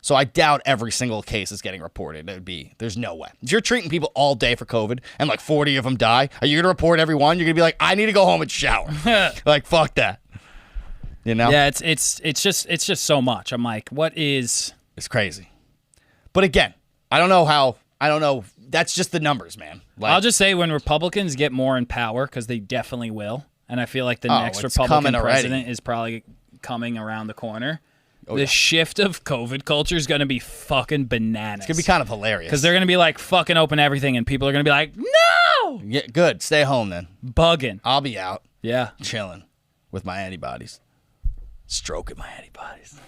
So I doubt every single case is getting reported. There's no way. If you're treating people all day for COVID and like 40 of them die, are you going to report every one? You're going to be like, I need to go home and shower. Like, fuck that. Yeah, it's just so much. I'm like, what is... It's crazy. But again, I don't know. That's just the numbers, man. Like, I'll just say when Republicans get more in power, because they definitely will, and I feel like the next Republican president is probably coming around the corner. The shift of COVID culture is going to be fucking bananas. It's going to be kind of hilarious. Because they're going to be like, fucking open everything, and people are going to be like, no! Yeah, good. Stay home then. Bugging. I'll be out. Yeah. Chilling with my antibodies. Stroking my antibodies.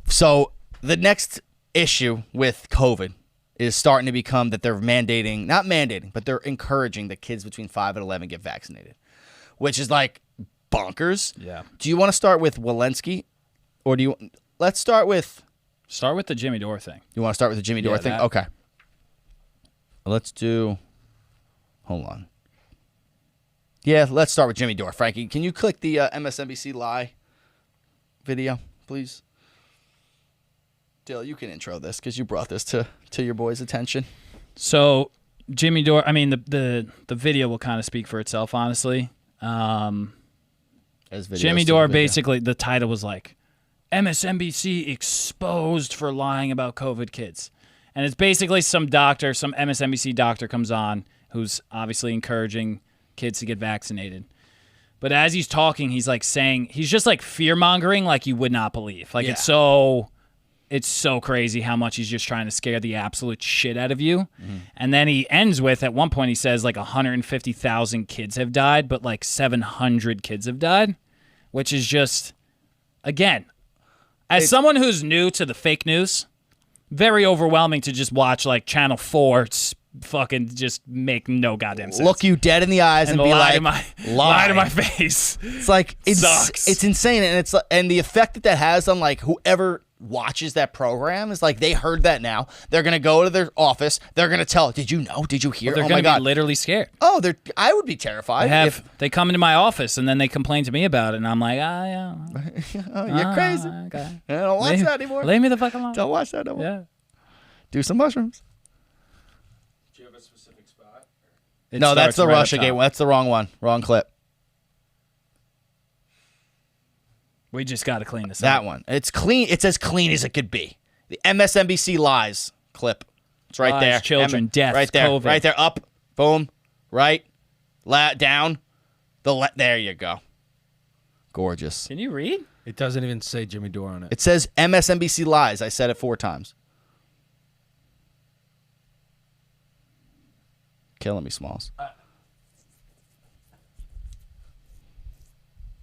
So the next issue with COVID is starting to become that they're not mandating, but they're encouraging that kids between 5 and 11 get vaccinated, which is like, bonkers. Yeah. Do you want to start with Walensky, or do you? Let's start with the Jimmy Dore thing. You want to start with the Jimmy Dore thing? that. Okay. Let's do. Hold on. Yeah, let's start with Jimmy Dore. Frankie, can you click the MSNBC lie video, please? Dale, you can intro this because you brought this to your boys' attention. So Jimmy Dore, I mean, the video will kind of speak for itself, honestly. Jimmy Dore, basically, the title was like, MSNBC exposed for lying about COVID kids. And it's basically some MSNBC doctor comes on who's obviously encouraging kids to get vaccinated. But as he's talking, he's like saying, he's just like fear-mongering like you would not believe. Like it's so crazy how much he's just trying to scare the absolute shit out of you. Mm-hmm. And then he ends with, at one point he says like 150,000 kids have died, but like 700 kids have died, which is just, again, as someone who's new to the fake news, very overwhelming to just watch like Channel 4 fucking just make no goddamn sense. Look you dead in the eyes and be like, lie to my face. It's like, sucks. It's insane. And the effect that has on like whoever watches that program is like, they heard that now. They're going to go to their office. They're going to tell, did you know? Did you hear? They're going to be literally scared. Oh, I would be terrified. They come into my office and then they complain to me about it. And I'm like, yeah. Oh, you're crazy. Okay. I don't watch that anymore. Leave me the fuck alone. Don't watch that no more. Yeah. Do some mushrooms. Do you have a specific spot? No, that's the Russiagate one. That's the wrong one. Wrong clip. We just got to clean this up. That one. It's clean. It's as clean as it could be. The MSNBC lies clip. It's right Lies, there. children, deaths, right there. COVID. Right there. Up. Boom. Right. Down. There you go. Gorgeous. Can you read? It doesn't even say Jimmy Dore on it. It says MSNBC lies. I said it 4 times. Killing me, Smalls.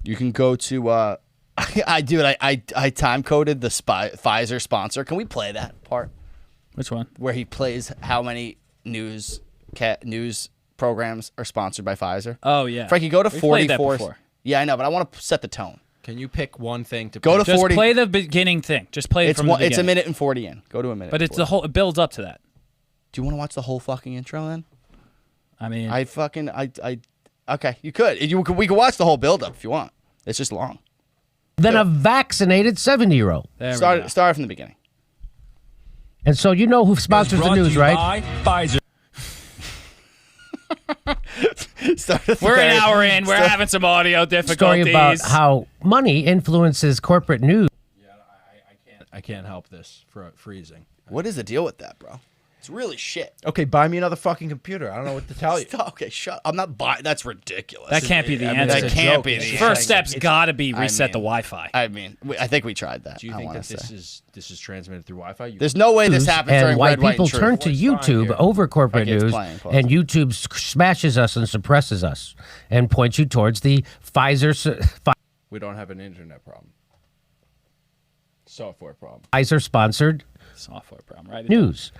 You can go to I time coded the Pfizer sponsor. Can we play that part? Which one? Where he plays how many news programs are sponsored by Pfizer. Oh yeah. Frankie, go to We played that 44. before. Yeah, I know, but I want to set the tone. Can you pick one thing to Go to Just 40? play the beginning thing. Just play it from the beginning. It's a minute and 40 in. Go to a minute. But it's the whole. It builds up to that. Do you want to watch the whole fucking intro then? I mean, okay, you could. We could watch the whole build up if you want. It's just long. Than a vaccinated 70-year-old. Start from the beginning. And so you know who sponsors the news, right? Pfizer. We're an hour in. We're having some audio difficulties. Story about how money influences corporate news. I can't help this for freezing. What is the deal with that, bro? It's really shit. Okay, buy me another fucking computer. I don't know what to tell you. Okay, shut. I'm not buying. That's ridiculous. That can't be the answer. That can't be the answer. First step's got to be reset the Wi-Fi. I mean, I think we tried that. Do you think that this is transmitted through Wi-Fi? There's no way this happens during and why Red, White, people and turn Truth. to YouTube over corporate news, and YouTube smashes us and suppresses us and points you towards the Pfizer. We don't have an internet problem. Software problem. Pfizer-sponsored software problem, right? News.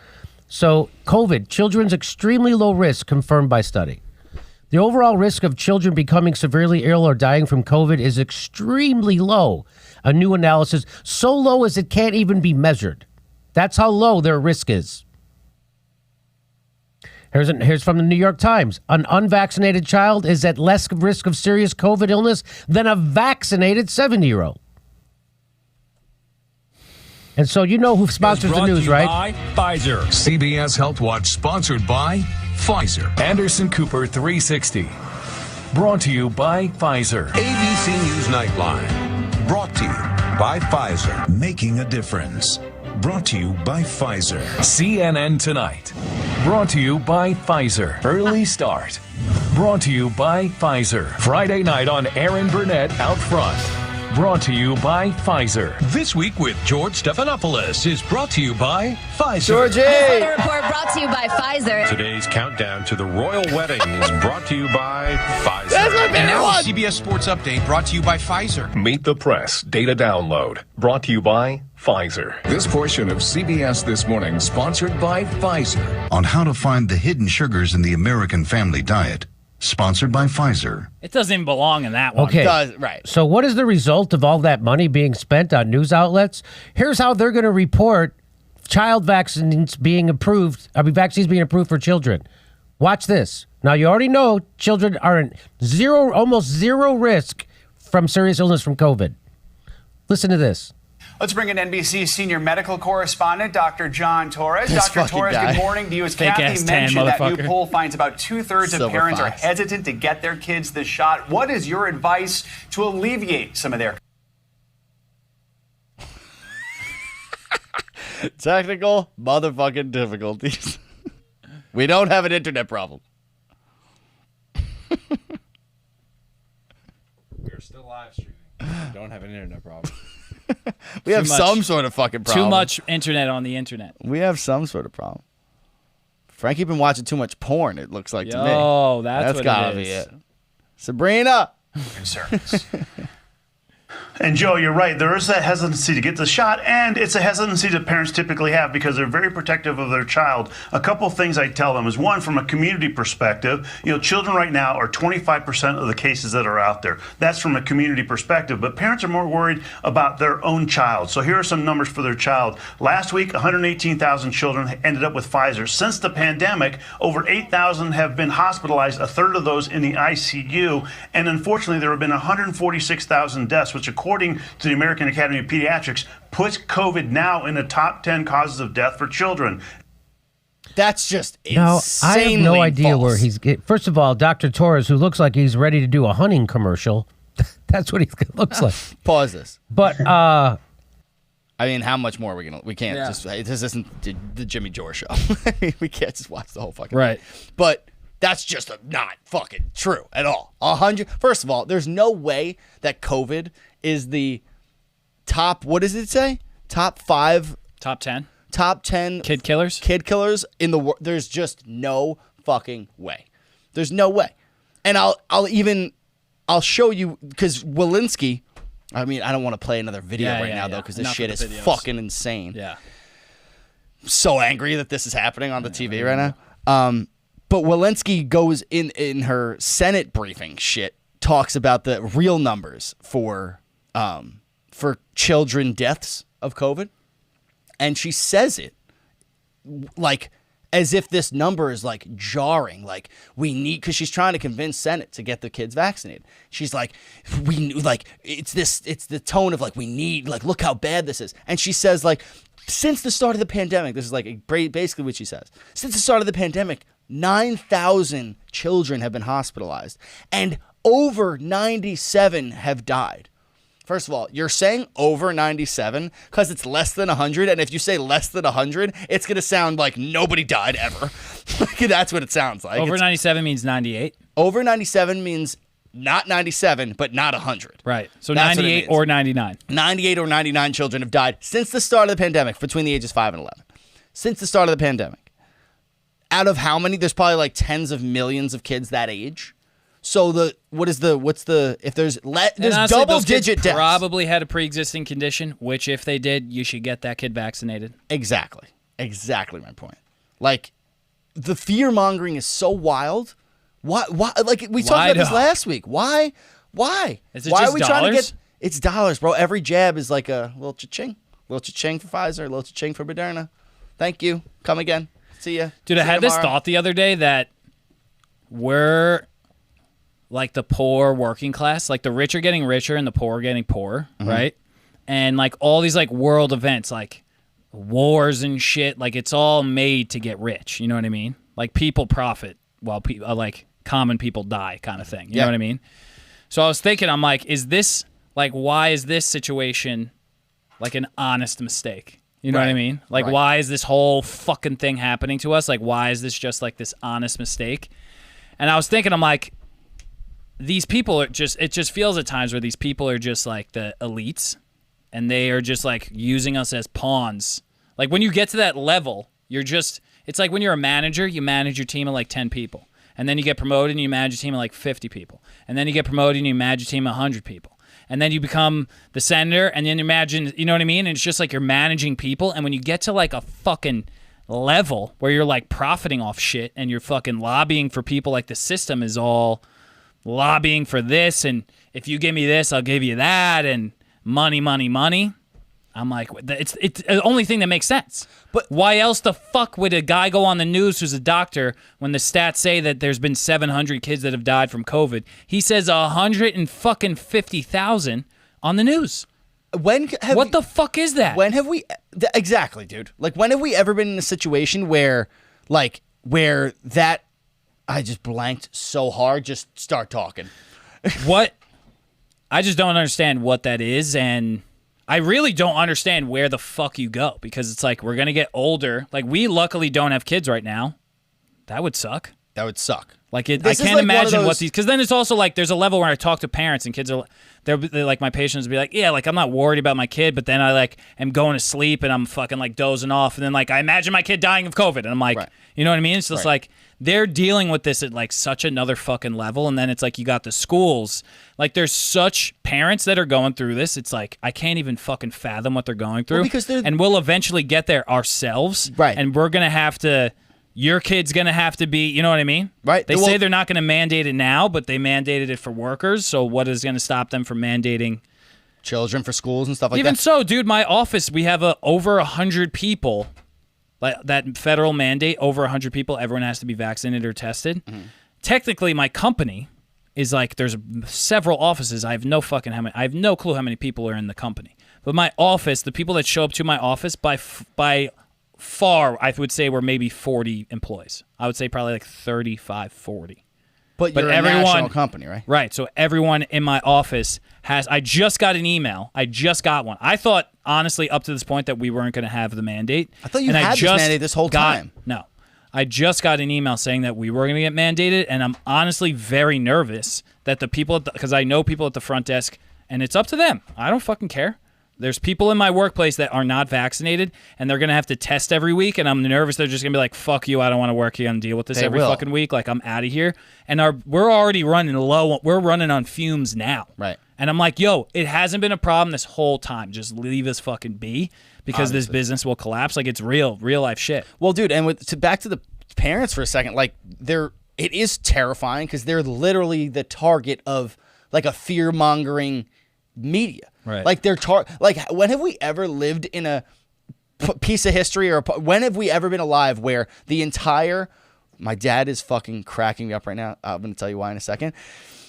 So, COVID, children's extremely low risk confirmed by study. The overall risk of children becoming severely ill or dying from COVID is extremely low. A new analysis, so low as it can't even be measured. That's how low their risk is. Here's from the New York Times. An unvaccinated child is at less risk of serious COVID illness than a vaccinated 70-year-old. And so you know who sponsors the news, right? By Pfizer. CBS Health Watch sponsored by Pfizer. Anderson Cooper 360. Brought to you by Pfizer. ABC News Nightline. Brought to you by Pfizer. Making a difference. Brought to you by Pfizer. CNN Tonight. Brought to you by Pfizer. Early Start. Brought to you by Pfizer. Friday night on Aaron Burnett Out Front. Brought to you by Pfizer. This Week with George Stephanopoulos is brought to you by Pfizer. Georgie! The report brought to you by Pfizer. Today's countdown to the royal wedding is brought to you by Pfizer. That's my favorite And now one. CBS Sports Update brought to you by Pfizer. Meet the Press Data Download brought to you by Pfizer. This portion of CBS This Morning sponsored by Pfizer. On how to find the hidden sugars in the American family diet, Sponsored by Pfizer. It doesn't even belong in that one. Okay. Right. So what is the result of all that money being spent on news outlets? Here's how they're going to report vaccines being approved for children. Watch this. Now, you already know children are in almost zero risk from serious illness from COVID. Listen to this. Let's bring in NBC senior medical correspondent, Dr. John Torres. This Dr. Torres, guy. good morning to you. As Fake Kathy ass mentioned, tan that new motherfucker. poll finds about 2/3 of Silver parents are fox. hesitant to get their kids the shot. What is your advice to alleviate some of their Technical motherfucking difficulties. We don't have an internet problem. We're still live streaming. Don't have an internet problem. We have much- some sort of fucking problem. Too much internet on the internet. We have some sort of problem. Frankie been watching too much porn, it looks like to me. Yo, that's what gotta it be is. it. Sabrina! concerns? And Joe, you're right. There is that hesitancy to get the shot, and it's a hesitancy that parents typically have because they're very protective of their child. A couple of things I tell them is, one, from a community perspective, children right now are 25% of the cases that are out there. That's from a community perspective, but parents are more worried about their own child. So here are some numbers for their child. Last week, 118,000 children ended up with Pfizer. Since the pandemic, over 8,000 have been hospitalized, a third of those in the ICU, and unfortunately, there have been 146,000 deaths, which according to the American Academy of Pediatrics, puts COVID now in the top 10 causes of death for children. That's just Now, I have no idea false. where he's... First of all, Dr. Torres, who looks like he's ready to do a hunting commercial, that's what he looks like. Pause this. But, I mean, how much more are we gonna? We can't Yeah. just. This isn't the Jimmy Jor show. I mean, we can't just watch the whole fucking Right. thing. But that's just not fucking true at all. 100. First of all, there's no way that COVID is the top. What does it say? Top 5. Top 10. Top 10 Kid killers. Kid killers in the world. There's just no fucking way. There's no way. And I'll show you because Walensky. I mean, I don't want to play another video now though because this Enough shit with is the videos. fucking insane. Yeah. So angry that this is happening on the TV right now. But Walensky goes in her Senate briefing shit, talks about the real numbers for children deaths of COVID. And she says it like as if this number is like jarring, like we need, because she's trying to convince Senate to get the kids vaccinated. She's like, it's the tone of like, we need, like, look how bad this is. And she says like, since the start of the pandemic, this is like basically what she says. Since the start of the pandemic, 9,000 children have been hospitalized and over 97 have died. First of all, you're saying over 97 because it's less than 100. And if you say less than 100, it's going to sound like nobody died ever. That's what it sounds like. Over 97 means 98. Over 97 means not 97, but not 100. Right. So That's what it 98 means. or 99. 98 or 99 children have died since the start of the pandemic between the ages 5 and 11. Since the start of the pandemic. Out of how many? There's probably like tens of millions of kids that age. So if there's honestly, double those kids digit deaths. probably had a pre-existing condition, which if they did, you should get that kid vaccinated. Exactly my point. Like the fear mongering is so wild. Why like we talked about this last week. Why? Is it Why just are we trying to dollars? get it's dollars, bro. Every jab is like a little cha-ching. Little cha-ching for Pfizer, a little cha-ching for Moderna. Thank you. Come again. See ya. Dude, I See ya had this tomorrow. thought the other day that we're like the poor working class, like the rich are getting richer and the poor are getting poorer, right? And like all these like world events, like wars and shit, like it's all made to get rich. You know what I mean? Like people profit while like common people die, kind of thing. You know what I mean? So I was thinking, I'm like, is this like, why is this situation like an honest mistake? You know what I mean? Like, why is this whole fucking thing happening to us? Like, why is this just like this honest mistake? And I was thinking, I'm like, these people are just, it just feels at times where these people are just like the elites and they are just like using us as pawns. Like when you get to that level, you're just, it's like when you're a manager, you manage your team of like 10 people. And then you get promoted and you manage a team of like 50 people. And then you get promoted and you manage a team of 100 people. And then you become the senator and then imagine, you know what I mean? And it's just like you're managing people. And when you get to like a fucking level where you're like profiting off shit and you're fucking lobbying for people. Like the system is all lobbying for this, and if you give me this, I'll give you that, and money, money, money. I'm like, it's the only thing that makes sense. But why else the fuck would a guy go on the news who's a doctor when the stats say that there's been 700 kids that have died from COVID? He says 150,000 on the news. What the fuck is that? When have we exactly, dude? Like, when have we ever been in a situation where that? I just blanked so hard. Just start talking. What? I just don't understand what that is, and I really don't understand where the fuck you go, because it's like we're gonna get older. Like, we luckily don't have kids right now. That would suck. That would suck. Like, I can't imagine what these, because then it's also like there's a level where I talk to parents and kids are, they're like, my patients will be like, yeah, like I'm not worried about my kid, but then I like am going to sleep and I'm fucking like dozing off, and then like I imagine my kid dying of COVID, and I'm like, you know what I mean? It's just like they're dealing with this at like such another fucking level, and then it's like you got the schools, like there's such parents that are going through this. It's like I can't even fucking fathom what they're going through, and we'll eventually get there ourselves, and we're gonna have to. Your kid's going to have to be, you know what I mean? Right. They say they're not going to mandate it now, but they mandated it for workers. So what is going to stop them from mandating children for schools and stuff like that? Even so, dude, my office, we have over 100 people. Like that federal mandate, over 100 people, everyone has to be vaccinated or tested. Technically, my company is like, there's several offices. I have no clue how many people are in the company. But my office, the people that show up to my office by far, I would say we're maybe 40 employees. I would say probably like 35, 40. But you're a national company, right? Right. So everyone in my office has. I just got an email. I just got one. I thought, honestly, up to this point that we weren't going to have the mandate. I thought you had this mandate this whole time. No. I just got an email saying that we were going to get mandated, and I'm honestly very nervous that the people, because I know people at the front desk, and it's up to them. I don't fucking care. There's people in my workplace that are not vaccinated, and they're going to have to test every week, and I'm nervous they're just going to be like, fuck you, I don't want to work here and deal with this every fucking week. Like, I'm out of here. And we're already running low. We're running on fumes now. Right. And I'm like, yo, it hasn't been a problem this whole time. Just leave us fucking be, because this business will collapse. Like, it's real life shit. Well, dude, and back to the parents for a second, like, it is terrifying because they're literally the target of, like, a fear-mongering media. Right. Like, like, when have we ever lived in a piece of history, or when have we ever been alive where the entire, my dad is fucking cracking me up right now. I'm going to tell you why in a second.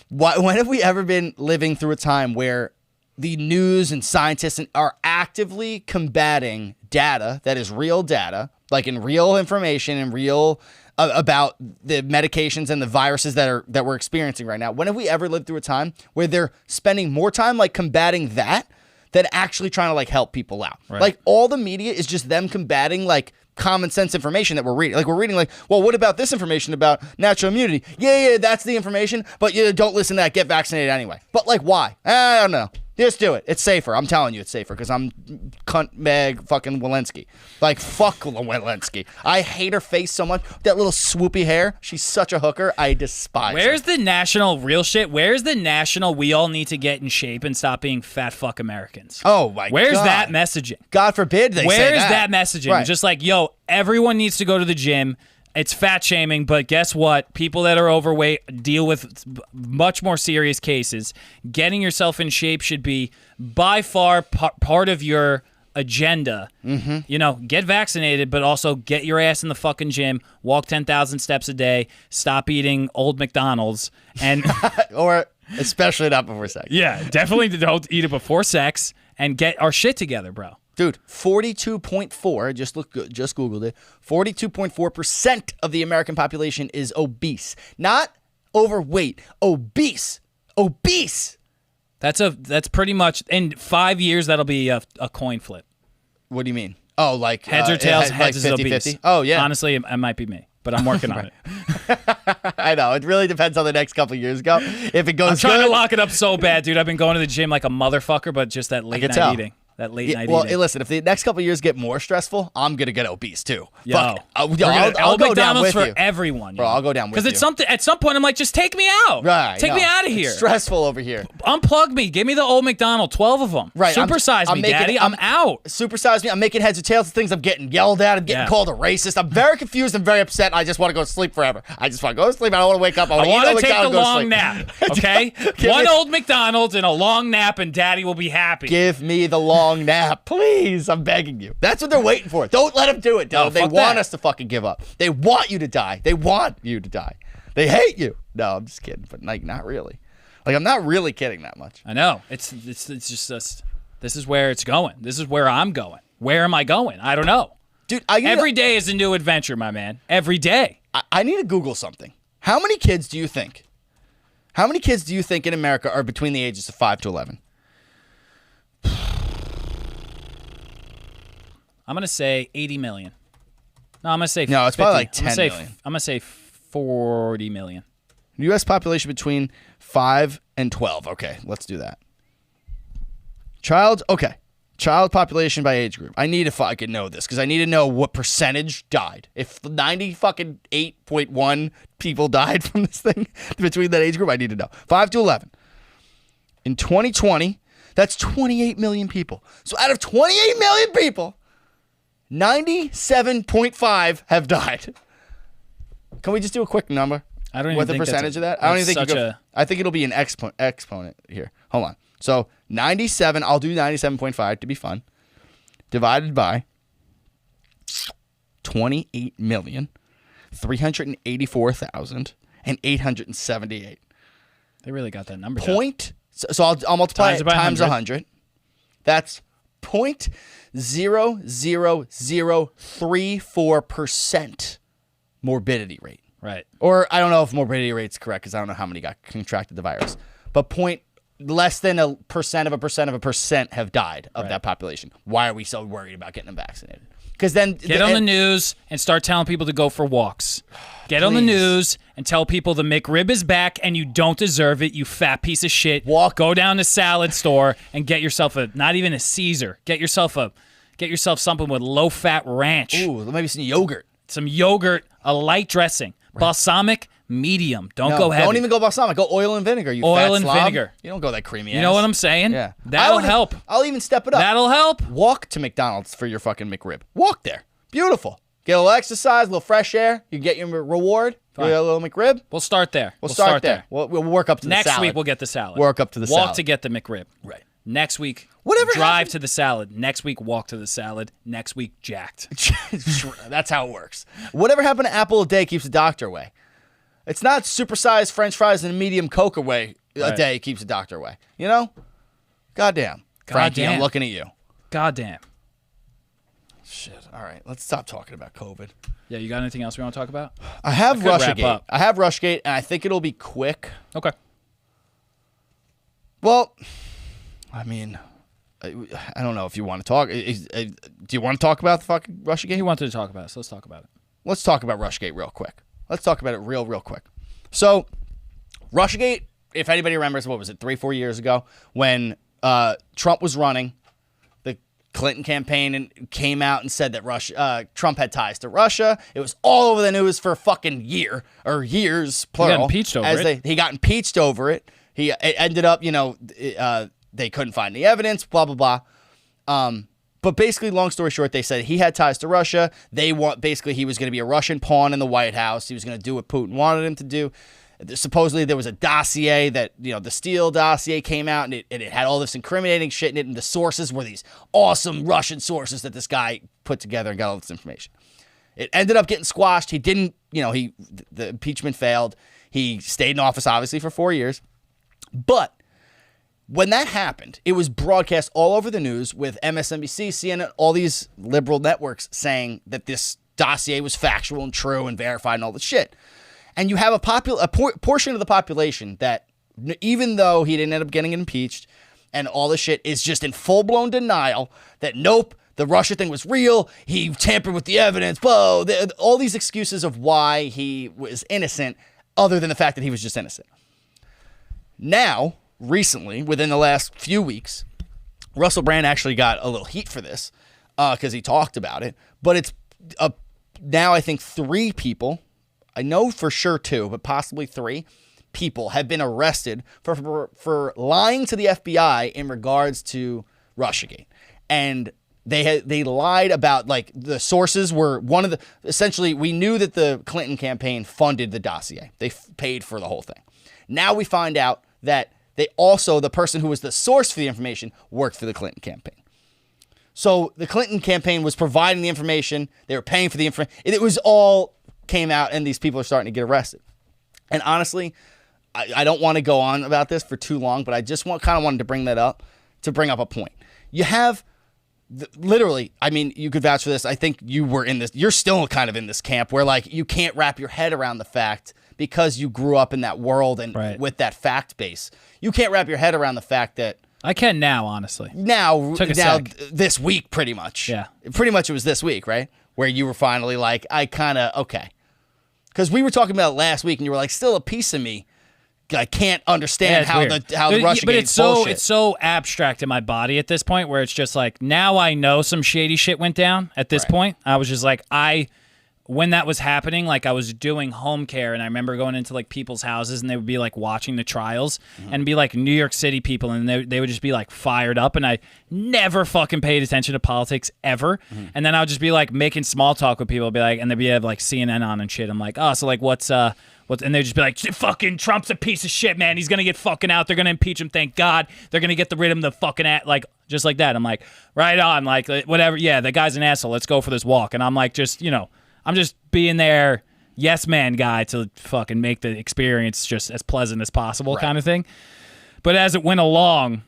When have we ever been living through a time where the news and scientists are actively combating data that is real data, like in real information and real about the medications and the viruses that we're experiencing right now? When have we ever lived through a time where they're spending more time like combating that than actually trying to like help people out? Right. Like, all the media is just them combating like common sense information that we're reading. Like, we're reading like, well, what about this information about natural immunity? Yeah, that's the information, but you don't listen to that. Get vaccinated anyway. But like, why? I don't know. Just do it. It's safer. I'm telling you, it's safer because I'm cunt Meg fucking Walensky. Like, fuck Walensky. I hate her face so much. That little swoopy hair. She's such a hooker. I despise her. Where's the national real shit? Where's the national we all need to get in shape and stop being fat fuck Americans? Oh, my God. Where's that messaging? God forbid they say that. Where's that messaging? Right. Just like, yo, everyone needs to go to the gym. It's fat shaming, but guess what? People that are overweight deal with much more serious cases. Getting yourself in shape should be by far part of your agenda. Mm-hmm. You know, get vaccinated, but also get your ass in the fucking gym, walk 10,000 steps a day, stop eating old McDonald's, and or especially not before sex. Yeah, definitely don't eat it before sex, and get our shit together, bro. Dude, 42.4, just Googled it, 42.4% of the American population is obese. Not overweight, obese. Obese. That's pretty much, in 5 years, that'll be a coin flip. What do you mean? Oh, like heads or tails, heads like is obese. 50-50? Oh, yeah. Honestly, it might be me, but I'm working on it. I know. It really depends how the next couple of years go. If it goes I'm trying good, to lock it up so bad, dude. I've been going to the gym like a motherfucker, but just that late night eating. That late night Well, eating. hey, listen, if the next couple of years get more stressful, I'm going to get obese too. Yo, Fuck it. I'll Old go down McDonald's with for you. everyone. Bro, I'll go down with you. Because at some point, I'm like, just take me out. Right. Take me no. out of here. It's stressful over here. Unplug me. Give me the old McDonald. 12 of them. Right. Supersize me, Daddy. I'm out. Supersize me. I'm making heads or tails of things. I'm getting yelled at. I'm getting called a racist. I'm very confused and very upset. I just want to go to sleep forever. I just want to go to sleep. I don't want to wake up. I want to to take the go long sleep. nap, okay? One old McDonald's and a long nap, and Daddy will be happy. Give me the long nap, please. I'm begging you. That's what they're waiting for. Don't let them do it, Dylan. They want us to fucking give up. They want you to die. They want you to die. They hate you. No, I'm just kidding, but like not really. Like I'm not really kidding that much. I know. It's just this is where it's going. This is where I'm going. Where am I going? I don't know. Dude, every day is a new adventure, my man. Every day. I need to Google something. How many kids do you think in America are between the ages of 5 to 11? I'm going to say 80 million. No, I'm going to say No, it's 50. probably like 10 million. I'm going to say 40 million. U.S. population between 5 and 12. Okay, let's do that. Child population by age group. I need to fucking know this because I need to know what percentage died. If 8.1 people died from this thing between that age group, I need to know. 5 to 11. In 2020, that's 28 million people. So out of 28 million people, 97.5 have died. Can we just do a quick number? I don't even with think the percentage of that. I don't even think you go, I think it'll be an exponent here. Hold on. So 97. I'll do 97.5 to be fun. Divided by 28,384,878. They really got that number. So I'll multiply it times 100. That's 0.00034% morbidity rate. Right. Or I don't know if morbidity rate's correct because I don't know how many got contracted the virus. But less than a percent of a percent have died of that population. Why are we so worried about getting them vaccinated? Because then get on the news and start telling people to go for walks. Get on the news and tell people the McRib is back and you don't deserve it, you fat piece of shit. Go down to salad store and get yourself not even a Caesar. Get yourself something with low fat ranch. Ooh, maybe some yogurt. Some yogurt, a light dressing, balsamic, medium. Don't go heavy. Don't even go balsamic. Go oil and vinegar. You oil fat and slob. vinegar. You don't go that creamy. You know what I'm saying? Yeah, that'll help. I'll even step it up. That'll help. Walk to McDonald's for your fucking McRib. Walk there. Beautiful. Get a little exercise, a little fresh air. You get your reward. Fine. Get a little McRib. We'll start there. We'll start there. We'll work up to the salad. Next week we'll get the salad. Work up to the salad. Walk to get the McRib. Right. Next week, whatever. Drive to the salad. Next week, walk to the salad. Next week, jacked. That's how it works. Whatever happened to apple a day keeps the doctor away. It's not supersized French fries and a medium Coke away a day keeps the doctor away. You know? Goddamn. Frankie, I'm looking at you. Goddamn. Shit. All right. Let's stop talking about COVID. Yeah, you got anything else we want to talk about? I have Russiagate. I have Russiagate, and I think it'll be quick. Okay. Well, I mean, I don't know if you want to talk. Do you want to talk about the fucking Russiagate? He wanted to talk about it, so let's talk about it. Let's talk about Russiagate real quick. Let's talk about it real quick. So, Russiagate, if anybody remembers, what was it, 3-4 years ago, when Trump was running, the Clinton campaign came out and said that Trump had ties to Russia. It was all over the news for a fucking year, or years, plural. He got impeached over it. He got impeached over it. It ended up, they couldn't find the evidence, blah, blah, blah. But basically, long story short, they said he had ties to Russia. He was going to be a Russian pawn in the White House. He was going to do what Putin wanted him to do. Supposedly, there was a dossier that, the Steele dossier came out, and it had all this incriminating shit in it, and the sources were these awesome Russian sources that this guy put together and got all this information. It ended up getting squashed. He didn't, the impeachment failed. He stayed in office, obviously, for 4 years. But when that happened, it was broadcast all over the news with MSNBC, CNN, all these liberal networks saying that this dossier was factual and true and verified and all this shit. And you have a portion of the population that, even though he didn't end up getting impeached and all this shit, is just in full-blown denial that, nope, the Russia thing was real, he tampered with the evidence, whoa, all these excuses of why he was innocent, other than the fact that he was just innocent. Now, recently, within the last few weeks, Russell Brand actually got a little heat for this because he talked about it. But it's now I think 3 people, I know for sure 2, but possibly 3 people have been arrested for lying to the FBI in regards to Russiagate. And they lied about, like, the sources were one of the, essentially we knew that the Clinton campaign funded the dossier. They paid for the whole thing. Now we find out that they also, the person who was the source for the information worked for the Clinton campaign. So the Clinton campaign was providing the information. They were paying for the information. It was all came out, and these people are starting to get arrested. And honestly, I don't want to go on about this for too long, but I just kind of wanted to bring that up to bring up a point. You have literally, I mean, you could vouch for this. I think you were in this. You're still kind of in this camp where, like, you can't wrap your head around the fact because you grew up in that world and with that fact base. You can't wrap your head around the fact that I can now, honestly. Now sec. This week, pretty much. Yeah. Pretty much it was this week, right? Where you were finally like, I kind of, okay. Because we were talking about it last week, and you were like, still a piece of me, I can't understand how the Russiagate but it's bullshit. it's so abstract in my body at this point where it's just like, now I know some shady shit went down at this point. I was just like, when that was happening, like I was doing home care, and I remember going into like people's houses, and they would be like watching the trials and be like New York City people, and they would just be like fired up, and I never fucking paid attention to politics ever. And then I would just be like making small talk with people, be like, and they'd be have like CNN on and shit. I'm like, oh, so like what's and they'd just be like, fucking Trump's a piece of shit, man. He's gonna get fucking out. They're gonna impeach him. Thank God. They're gonna get rid of him. The fucking like just like that. I'm like, right on. Like whatever. Yeah, the guy's an asshole. Let's go for this walk. And I'm like, just I'm just being there, yes man guy to fucking make the experience just as pleasant as possible kind of thing. But as it went along,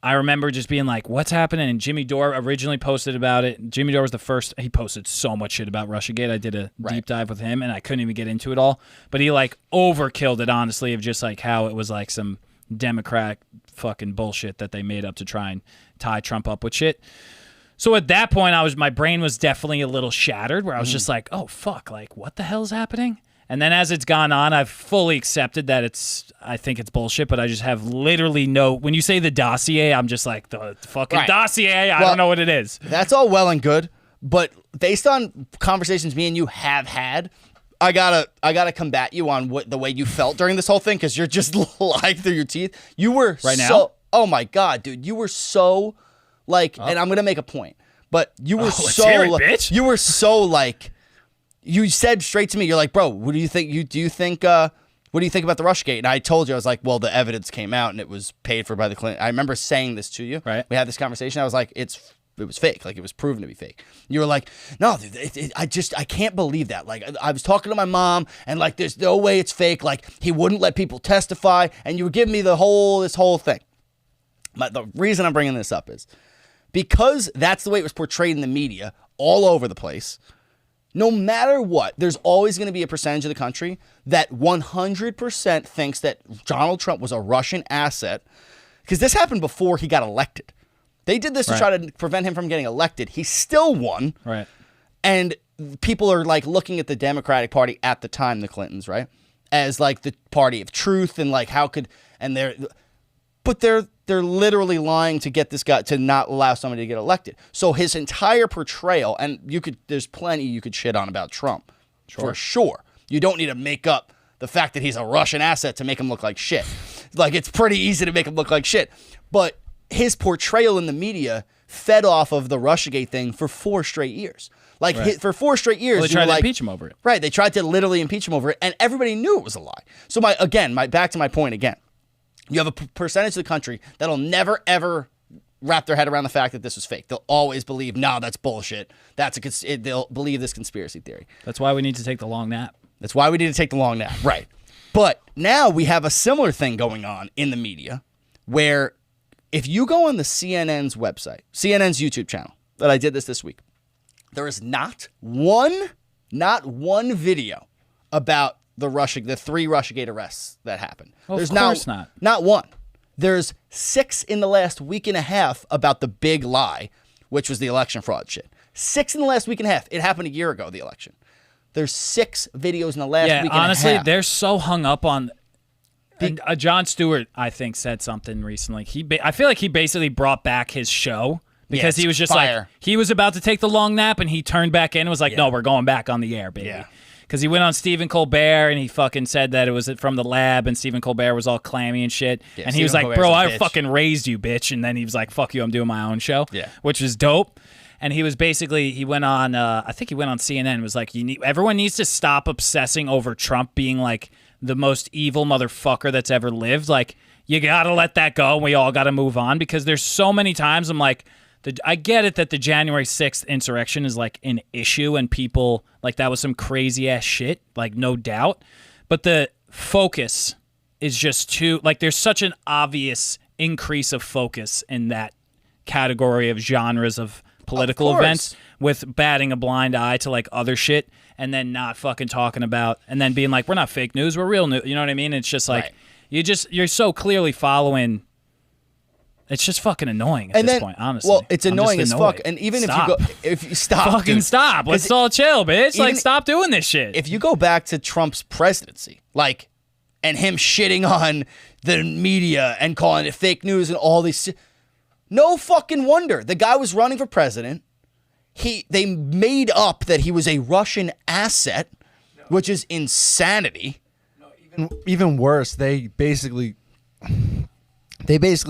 I remember just being like, what's happening? And Jimmy Dore originally posted about it. Jimmy Dore was the first. He posted so much shit about Russiagate. I did a deep dive with him, and I couldn't even get into it all. But he like overkilled it, honestly, of just like how it was like some Democrat fucking bullshit that they made up to try and tie Trump up with shit. So at that point, my brain was definitely a little shattered, where I was just like, oh, fuck, like, what the hell is happening? And then as it's gone on, I've fully accepted that I think it's bullshit, but I just have literally when you say the dossier, I'm just like, the fucking dossier, I don't know what it is. That's all well and good, but based on conversations me and you have had, I gotta combat you on the way you felt during this whole thing, because you're just lying through your teeth. You were now? Oh my God, dude, you were so... Like, and I'm gonna make a point, but you were bitch. You were so like, you said straight to me, you're like, bro, what do you think? What do you think about the Russiagate? And I told you, I was like, well, the evidence came out and it was paid for by the Clinton. I remember saying this to you. Right. We had this conversation. I was like, it was fake. Like, it was proven to be fake. You were like, no, dude, I can't believe that. Like, I was talking to my mom, and like, there's no way it's fake. Like, he wouldn't let people testify, and you were giving me this whole thing. But the reason I'm bringing this up is, because that's the way it was portrayed in the media all over the place, no matter what, there's always going to be a percentage of the country that 100% thinks that Donald Trump was a Russian asset, because this happened before he got elected. They did this to try to prevent him from getting elected. He still won. Right. And people are like looking at the Democratic Party at the time, the Clintons, right, as like the party of truth, and like they're literally lying to get this guy to not allow somebody to get elected. So his entire portrayal, and there's plenty you could shit on about Trump, for sure. You don't need to make up the fact that he's a Russian asset to make him look like shit. Like, it's pretty easy to make him look like shit. But his portrayal in the media fed off of the Russiagate thing for 4 straight years. Like, for 4 straight years, they tried to impeach him over it. Right, they tried to literally impeach him over it, and everybody knew it was a lie. So back to my point again. You have a percentage of the country that'll never, ever wrap their head around the fact that this was fake. They'll always believe, no, that's bullshit. They'll believe this conspiracy theory. That's why we need to take the long nap. That's why we need to take the long nap. Right. But now we have a similar thing going on in the media, where if you go on the CNN's website, CNN's YouTube channel, that I did this week, there is not one video about the 3 Russiagate arrests that happened. Well, there's of course not. Not one. There's 6 in the last week and a half about the big lie, which was the election fraud shit. 6 in the last week and a half. It happened a year ago, the election. There's 6 videos in the last week and honestly, a half. they're so hung up on... And, Jon Stewart, I think, said something recently. I feel like he basically brought back his show because he was just like, he was about to take the long nap and he turned back in and was like, no, we're going back on the air, baby. Yeah. Because he went on Stephen Colbert and he fucking said that it was from the lab and Stephen Colbert was all clammy and shit. Yeah, and he was Stephen like, Colbert's bro, a I bitch. fucking raised you, bitch. And then he was like, fuck you, I'm doing my own show. Yeah. Which was dope. And he was basically, he went on, I think he went on CNN, was like, everyone needs to stop obsessing over Trump being like the most evil motherfucker that's ever lived. Like, you gotta let that go. We all gotta move on because there's so many times I'm like, I get it that the January 6th insurrection is like an issue and people, like that was some crazy ass shit, like no doubt. But the focus is just too, like there's such an obvious increase of focus in that category of genres of political events with batting a blind eye to like other shit and then not fucking talking about and then being like, we're not fake news, we're real news. You know what I mean? It's just like, you're so clearly following. It's just fucking annoying at this point, honestly. Well, it's I'm annoying just as annoyed. fuck. And even Stop. if you stop, fucking dude. stop. Let's all chill, bitch. Like, stop doing this shit. If you go back to Trump's presidency, like, and him shitting on the media and calling it fake news and all these, no fucking wonder the guy was running for president. They made up that he was a Russian asset, which is insanity. Even worse, they basically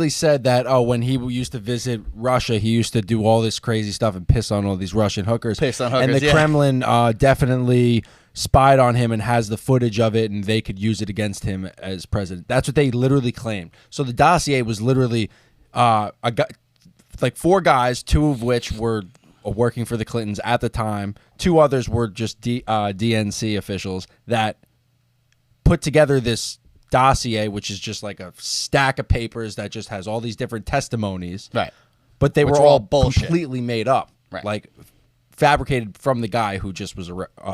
said that when he used to visit Russia, he used to do all this crazy stuff and piss on all these Russian hookers. And the Kremlin definitely spied on him and has the footage of it, and they could use it against him as president. That's what they literally claimed. So the dossier was literally like 4 guys, 2 of which were working for the Clintons at the time. 2 others were just DNC officials that put together this dossier, which is just like a stack of papers that just has all these different testimonies. Right. But they Which were are all all bullshit. completely made up. Right. Like fabricated from the guy who just was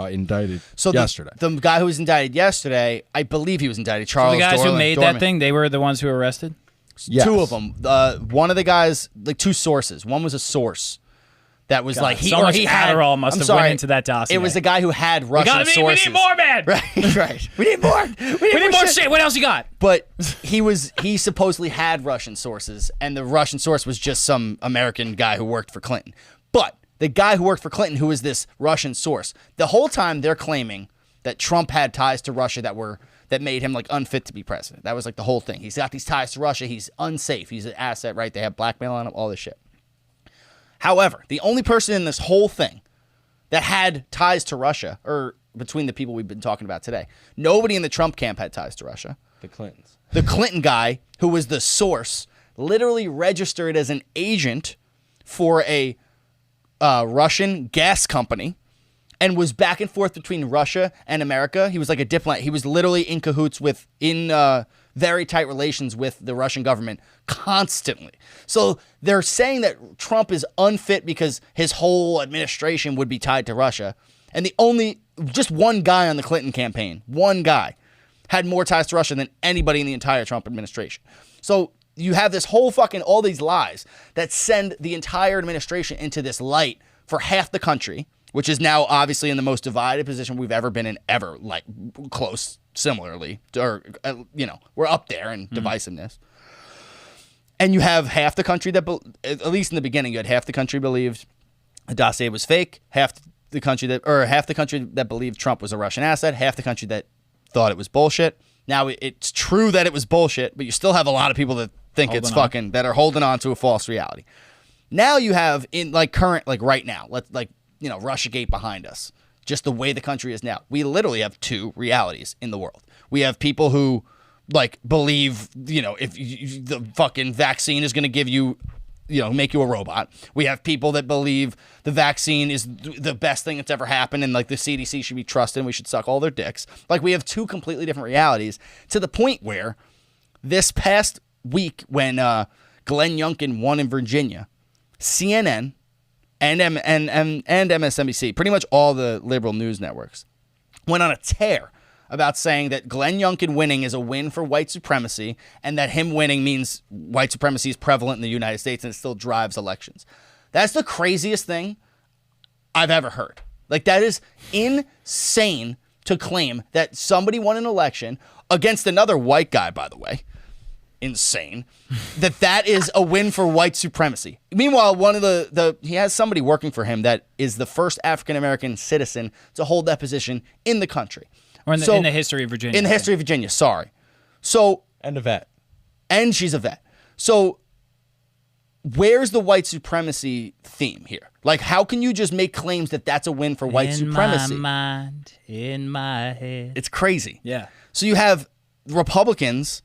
indicted yesterday. The guy who was indicted yesterday, I believe he was indicted, Charles So the guys who made Dorman. that thing, they were the ones who were arrested? Yes. 2 of them. One of the guys, like 2 sources. One was a source that was God, like so much Adderall must have went into that dossier. It was the guy who had Russian we sources. need more, man. Right. We need more. We need more shit. What else you got? But he supposedly had Russian sources, and the Russian source was just some American guy who worked for Clinton. But the guy who worked for Clinton, who is this Russian source, the whole time they're claiming that Trump had ties to Russia that made him like unfit to be president. That was like the whole thing. He's got these ties to Russia. He's unsafe. He's an asset, right? They have blackmail on him, all this shit. However, the only person in this whole thing that had ties to Russia, or between the people we've been talking about today, nobody in the Trump camp had ties to Russia. The Clintons. The Clinton guy, who was the source, literally registered as an agent for a Russian gas company and was back and forth between Russia and America. He was like a diplomat. He was literally in cahoots very tight relations with the Russian government constantly. So they're saying that Trump is unfit because his whole administration would be tied to Russia. And just one guy on the Clinton campaign, one guy, had more ties to Russia than anybody in the entire Trump administration. So you have this whole all these lies that send the entire administration into this light for half the country, which is now obviously in the most divided position we've ever been in ever, like close similarly, or, we're up there in divisiveness. And you have half the country that, at least in the beginning, you had half the country believed the dossier was fake, half the country that believed Trump was a Russian asset, half the country that thought it was bullshit. Now it's true that it was bullshit, but you still have a lot of people that think it's fucking, that are holding on to a false reality. Now you have in right now, Russiagate behind us. Just the way the country is now. We literally have 2 realities in the world. We have people who believe, if the fucking vaccine is going to give you, make you a robot. We have people that believe the vaccine is the best thing that's ever happened and the CDC should be trusted and we should suck all their dicks. We have 2 completely different realities to the point where this past week when Glenn Youngkin won in Virginia, CNN and MSNBC, pretty much all the liberal news networks, went on a tear about saying that Glenn Youngkin winning is a win for white supremacy and that him winning means white supremacy is prevalent in the United States and it still drives elections. That's the craziest thing I've ever heard. That is insane to claim that somebody won an election against another white guy, by the way. Insane. that is a win for white supremacy. Meanwhile, one of he has somebody working for him that is the first African-American citizen to hold that position in the country. Or in the history of Virginia. In the history of Virginia, sorry. So and a vet. And she's a vet. So where's the white supremacy theme here? Like, how can you just make claims that that's a win for white supremacy? In my mind, in my head. It's crazy. Yeah. So you have Republicans,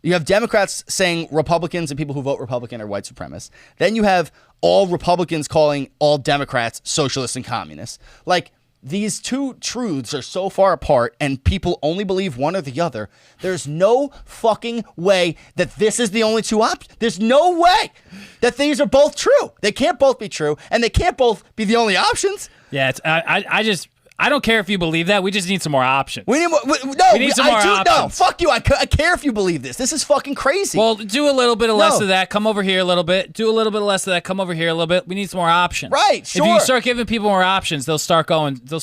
you have Democrats saying Republicans and people who vote Republican are white supremacists. Then you have all Republicans calling all Democrats socialists and communists. Like, these two truths are so far apart and people only believe one or the other. There's no fucking way that this is the only two options. There's no way that these are both true. They can't both be true, and they can't both be the only options. Yeah, I don't care if you believe that. We just need some more options. We need more. We need some more options. No, fuck you. I care if you believe this. This is fucking crazy. Well, do a little bit of less of that. Come over here a little bit. Do a little bit less of that. Come over here a little bit. We need some more options. Right, sure. If you start giving people more options, they'll stop going so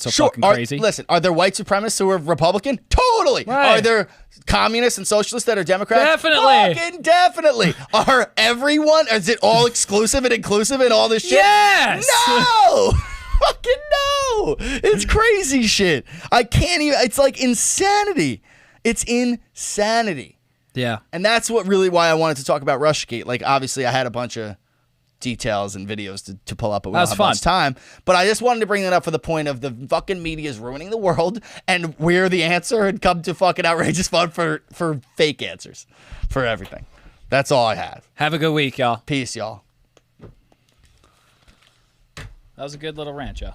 fucking crazy. Listen, are there white supremacists who are Republican? Totally. Right. Are there communists and socialists that are Democrats? Definitely. Fucking definitely. Are everyone? Is it all exclusive and inclusive and all this shit? Yes. No. Fucking no. It's crazy shit. I can't even. It's like insanity. It's insanity. Yeah. And that's why I wanted to talk about Russiagate. Like, obviously, I had a bunch of details and videos to pull up, but we don't have much time. But I just wanted to bring that up for the point of the fucking media is ruining the world, and we're the answer, and come to fucking outrageous fun for fake answers for everything. That's all I have. Have a good week, y'all. Peace, y'all. That was a good little rant, y'all.